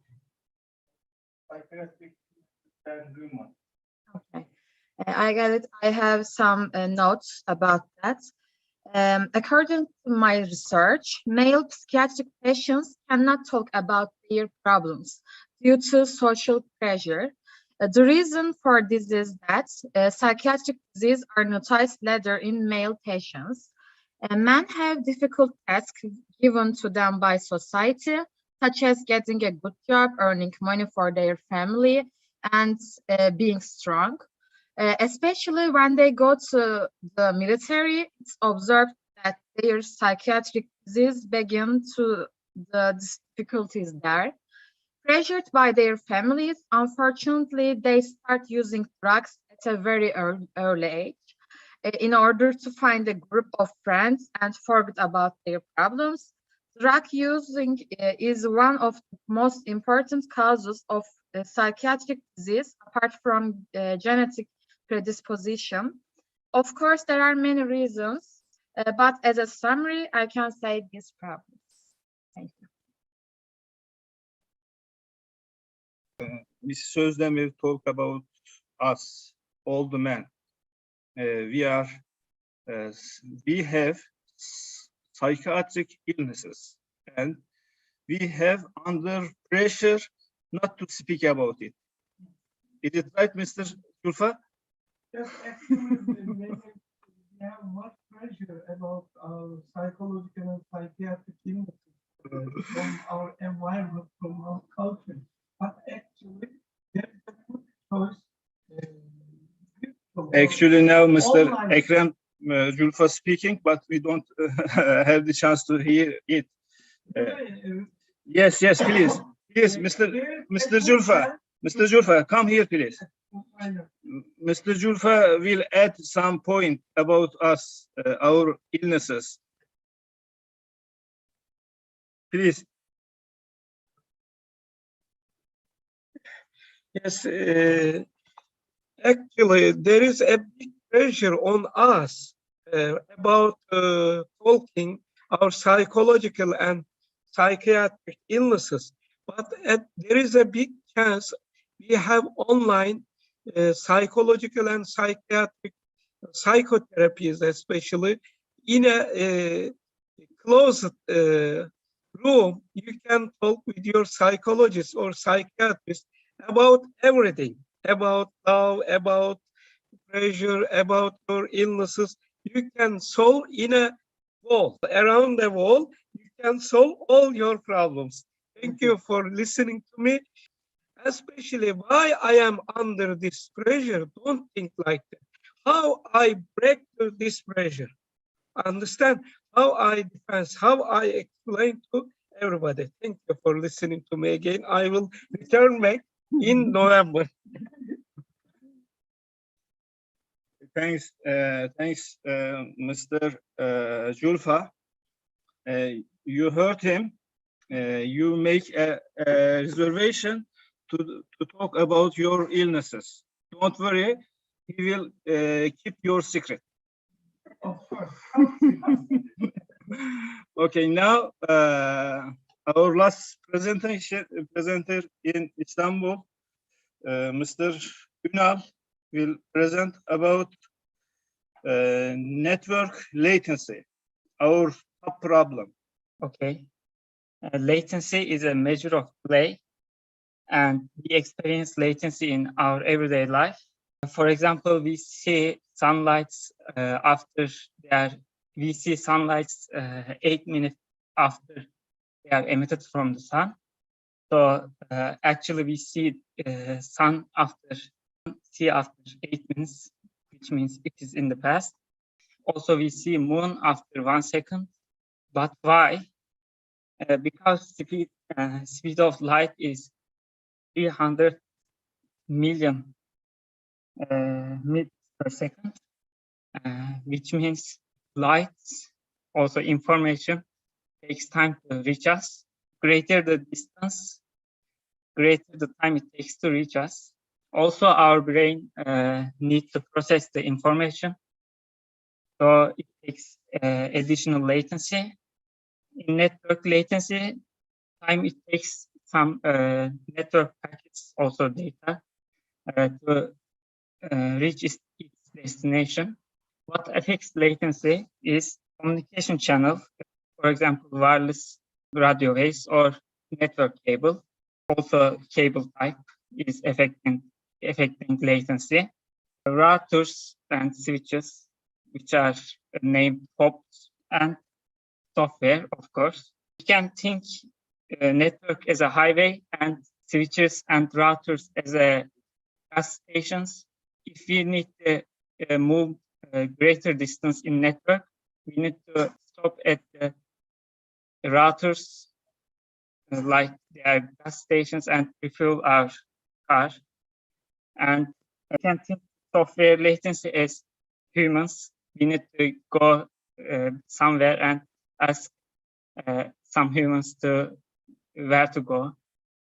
psychiatric than women? Okay, I got it. I have some notes about that. According to my research, male psychiatric patients cannot talk about their problems due to social pressure. The reason for this is that psychiatric diseases are noticed later in male patients. Men have difficult tasks given to them by society, such as getting a good job, earning money for their family, and being strong. Especially when they go to the military, it's observed that their psychiatric disease begin to the difficulties there. Pressured by their families, unfortunately, they start using drugs at a very early age in order to find a group of friends and forget about their problems. Drug using is one of the most important causes of psychiatric disease, apart from genetic predisposition. Of course, there are many reasons, but as a summary, I can say these problems. Thank you. Mrs. Özlem will talk about us, all the men. We have psychiatric illnesses, and we have under pressure not to speak about it. Is it right, Mr. Julfa? Yes, actually, we have much pressure about our psychological and psychiatric illnesses from our environment, from our culture. But actually, there's a good choice. Actually, now Mr. Online. Ekrem Julfa speaking, but we don't have the chance to hear it. Yes, please, Mr. Julfa. Mr. Julfa, come here, please. Mr. Julfa will add some point about us, our illnesses. Please. Yes, actually, there is a big pressure on us about talking our psychological and psychiatric illnesses, but there is a big chance we have online psychological and psychiatric psychotherapies, especially in a closed room. You can talk with your psychologist or psychiatrist about everything, about love, about pressure, about your illnesses. You can solve in a wall, around the wall, you can solve all your problems. Thank you for listening to me. Especially why I am under this pressure, don't think like that. How I break through this pressure. Understand how I defend, how I explain to everybody. Thank you for listening to me again. I will return back in November. Thanks, Mr. Julfa. You heard him. You make a reservation to talk about your illnesses. Don't worry, he will keep your secret. Of course. Okay, now our last presenter in Istanbul, Mr. Ünal, will present about network latency, our top problem. Okay. Latency is a measure of delay, and we experience latency in our everyday life. For example, we see sunlights we see sunlights 8 minutes after they are emitted from the sun. So actually we see sun after 8 minutes, which means it is in the past. Also we see moon after 1 second. But why? Because speed of light is 300 million meters per second, which means lights, also information, takes time to reach us. Greater the distance, greater the time it takes to reach us. Also, our brain needs to process the information, so it takes additional latency. In network latency, time it takes some network packets, also data, to reach its destination. What affects latency is communication channel, for example, wireless radio waves or network cable. Also, cable type is affecting affecting latency. Routers and switches, which are named hops, and software, of course. We can think network as a highway and switches and routers as a gas stations. If we need to move a greater distance in network, we need to stop at the routers like they are gas stations and refuel our car. And I can think software latency as humans. We need to go somewhere and ask some humans to where to go.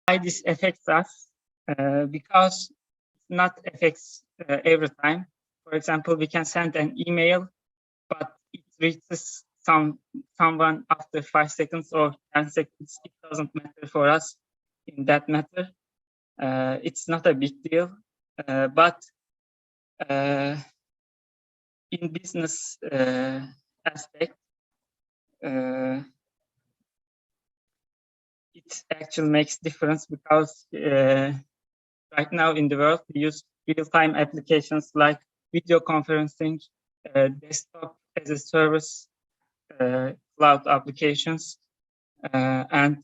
Why this affects us? Because it not affects every time. For example, we can send an email, but it reaches someone after 5 seconds or 10 seconds. It doesn't matter for us in that matter. It's not a big deal, but in business aspect, it actually makes difference because right now in the world we use real-time applications like video conferencing, desktop as a service, cloud applications, and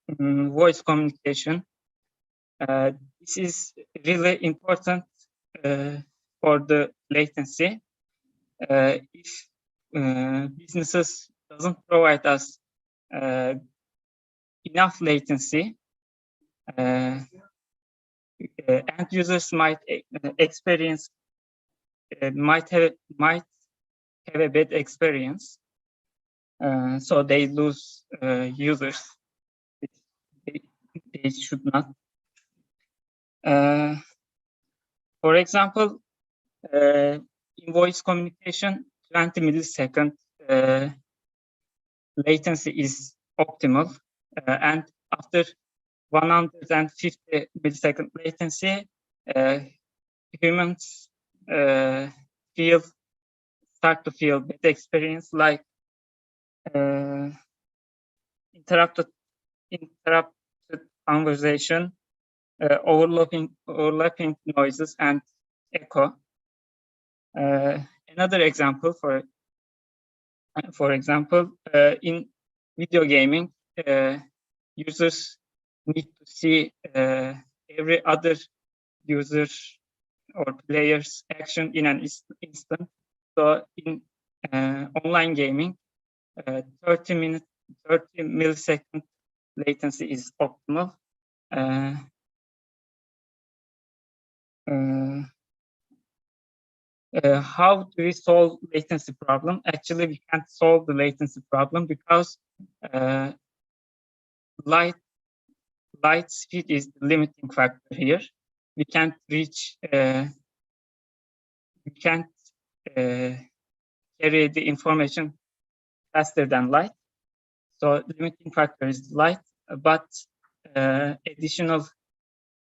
voice communication. This is really important for the latency. If businesses doesn't provide us enough latency, end users might experience might have a bad experience, so they lose users. They should not. For example, in voice communication, 20 millisecond latency is optimal, and after 150 millisecond latency, humans start to feel bad experience like interrupted conversation, overlapping noises, and echo. Another example, for example, in video gaming, users need to see every other user or player's action in an instant. So in online gaming, 30 millisecond latency is optimal. How do we solve latency problem? Actually, we can't solve the latency problem because light speed is the limiting factor here. We can't reach, we can't carry the information faster than light. So the limiting factor is light, but additional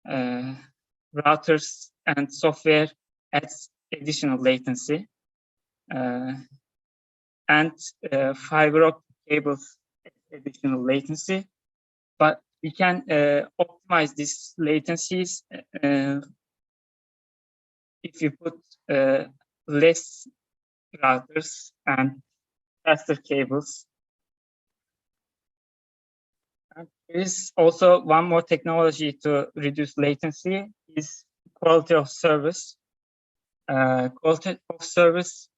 routers and software adds additional latency, and fiber optic cables additional latency. But we can optimize these latencies if you put less routers and faster cables. And there is also one more technology to reduce latency is quality of service. Quality of service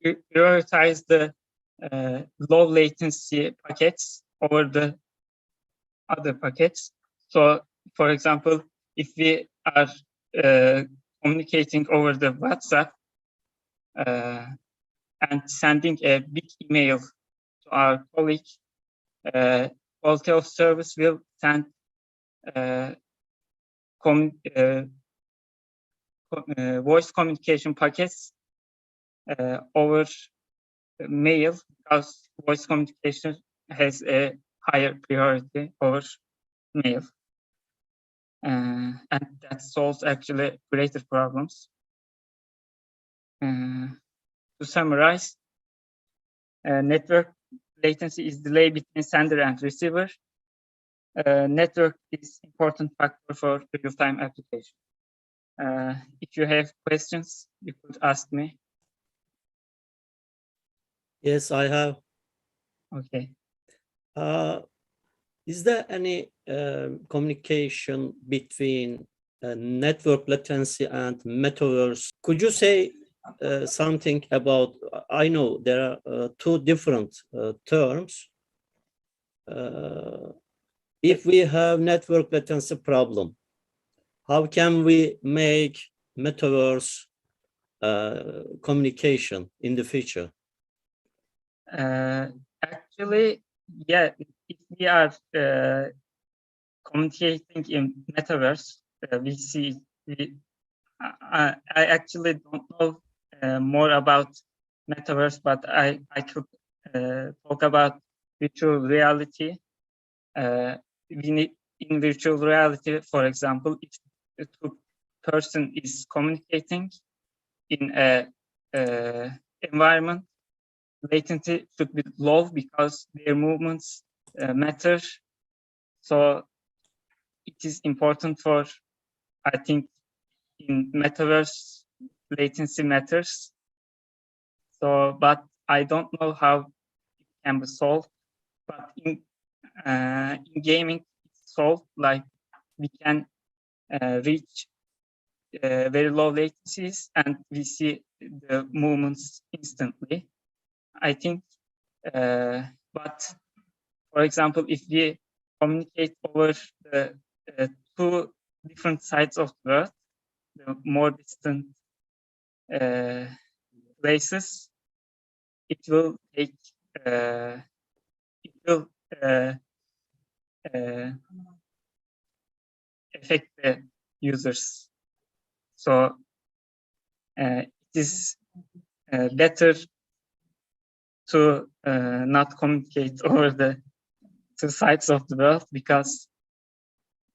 prioritize the low latency packets over the other packets. So, for example, if we are communicating over the WhatsApp and sending a big email to our colleague, quality of service will send voice communication packets over mail because voice communication has a higher priority over mail. And that solves actually greater problems. To summarize, network latency is delay between sender and receiver. network is important factor for real-time application. If you have questions, you could ask me. Yes, I have. Okay. Is there any communication between network latency and metaverse? Could you say something about, I know there are two different terms. If we have network latency problem, how can we make metaverse communication in the future? Actually, yeah, if we are communicating in metaverse, we see. I actually don't know more about metaverse, but I could talk about virtual reality. We need in virtual reality, for example, if the two person is communicating in a environment, latency should be low because their movements matter. So it is important for, I think, in metaverse, latency matters. So, but I don't know how it can be solved. But in gaming, it's solved. Like we can reach very low latencies and we see the movements instantly. I think, but for example, if we communicate over the two different sides of the world, the more distant places, it will take, it will affect the users. So it is better to not communicate over the two sides of the world because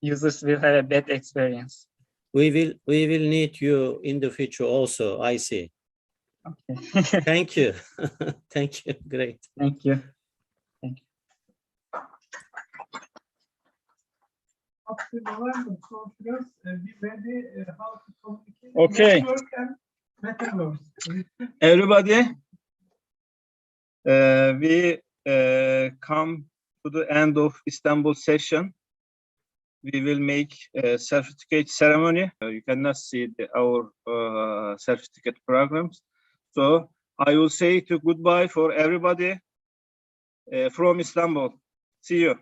users will have a bad experience. We will need you in the future also, I see. Okay. Thank you. Thank you. Great. Thank you. Thank you. After November conference, be ready how to communicate Okay. network and metaverse. Everybody, we come to the end of Istanbul session. We will make a certificate ceremony. You cannot see our certificate programs. So I will say to goodbye for everybody from Istanbul. See you.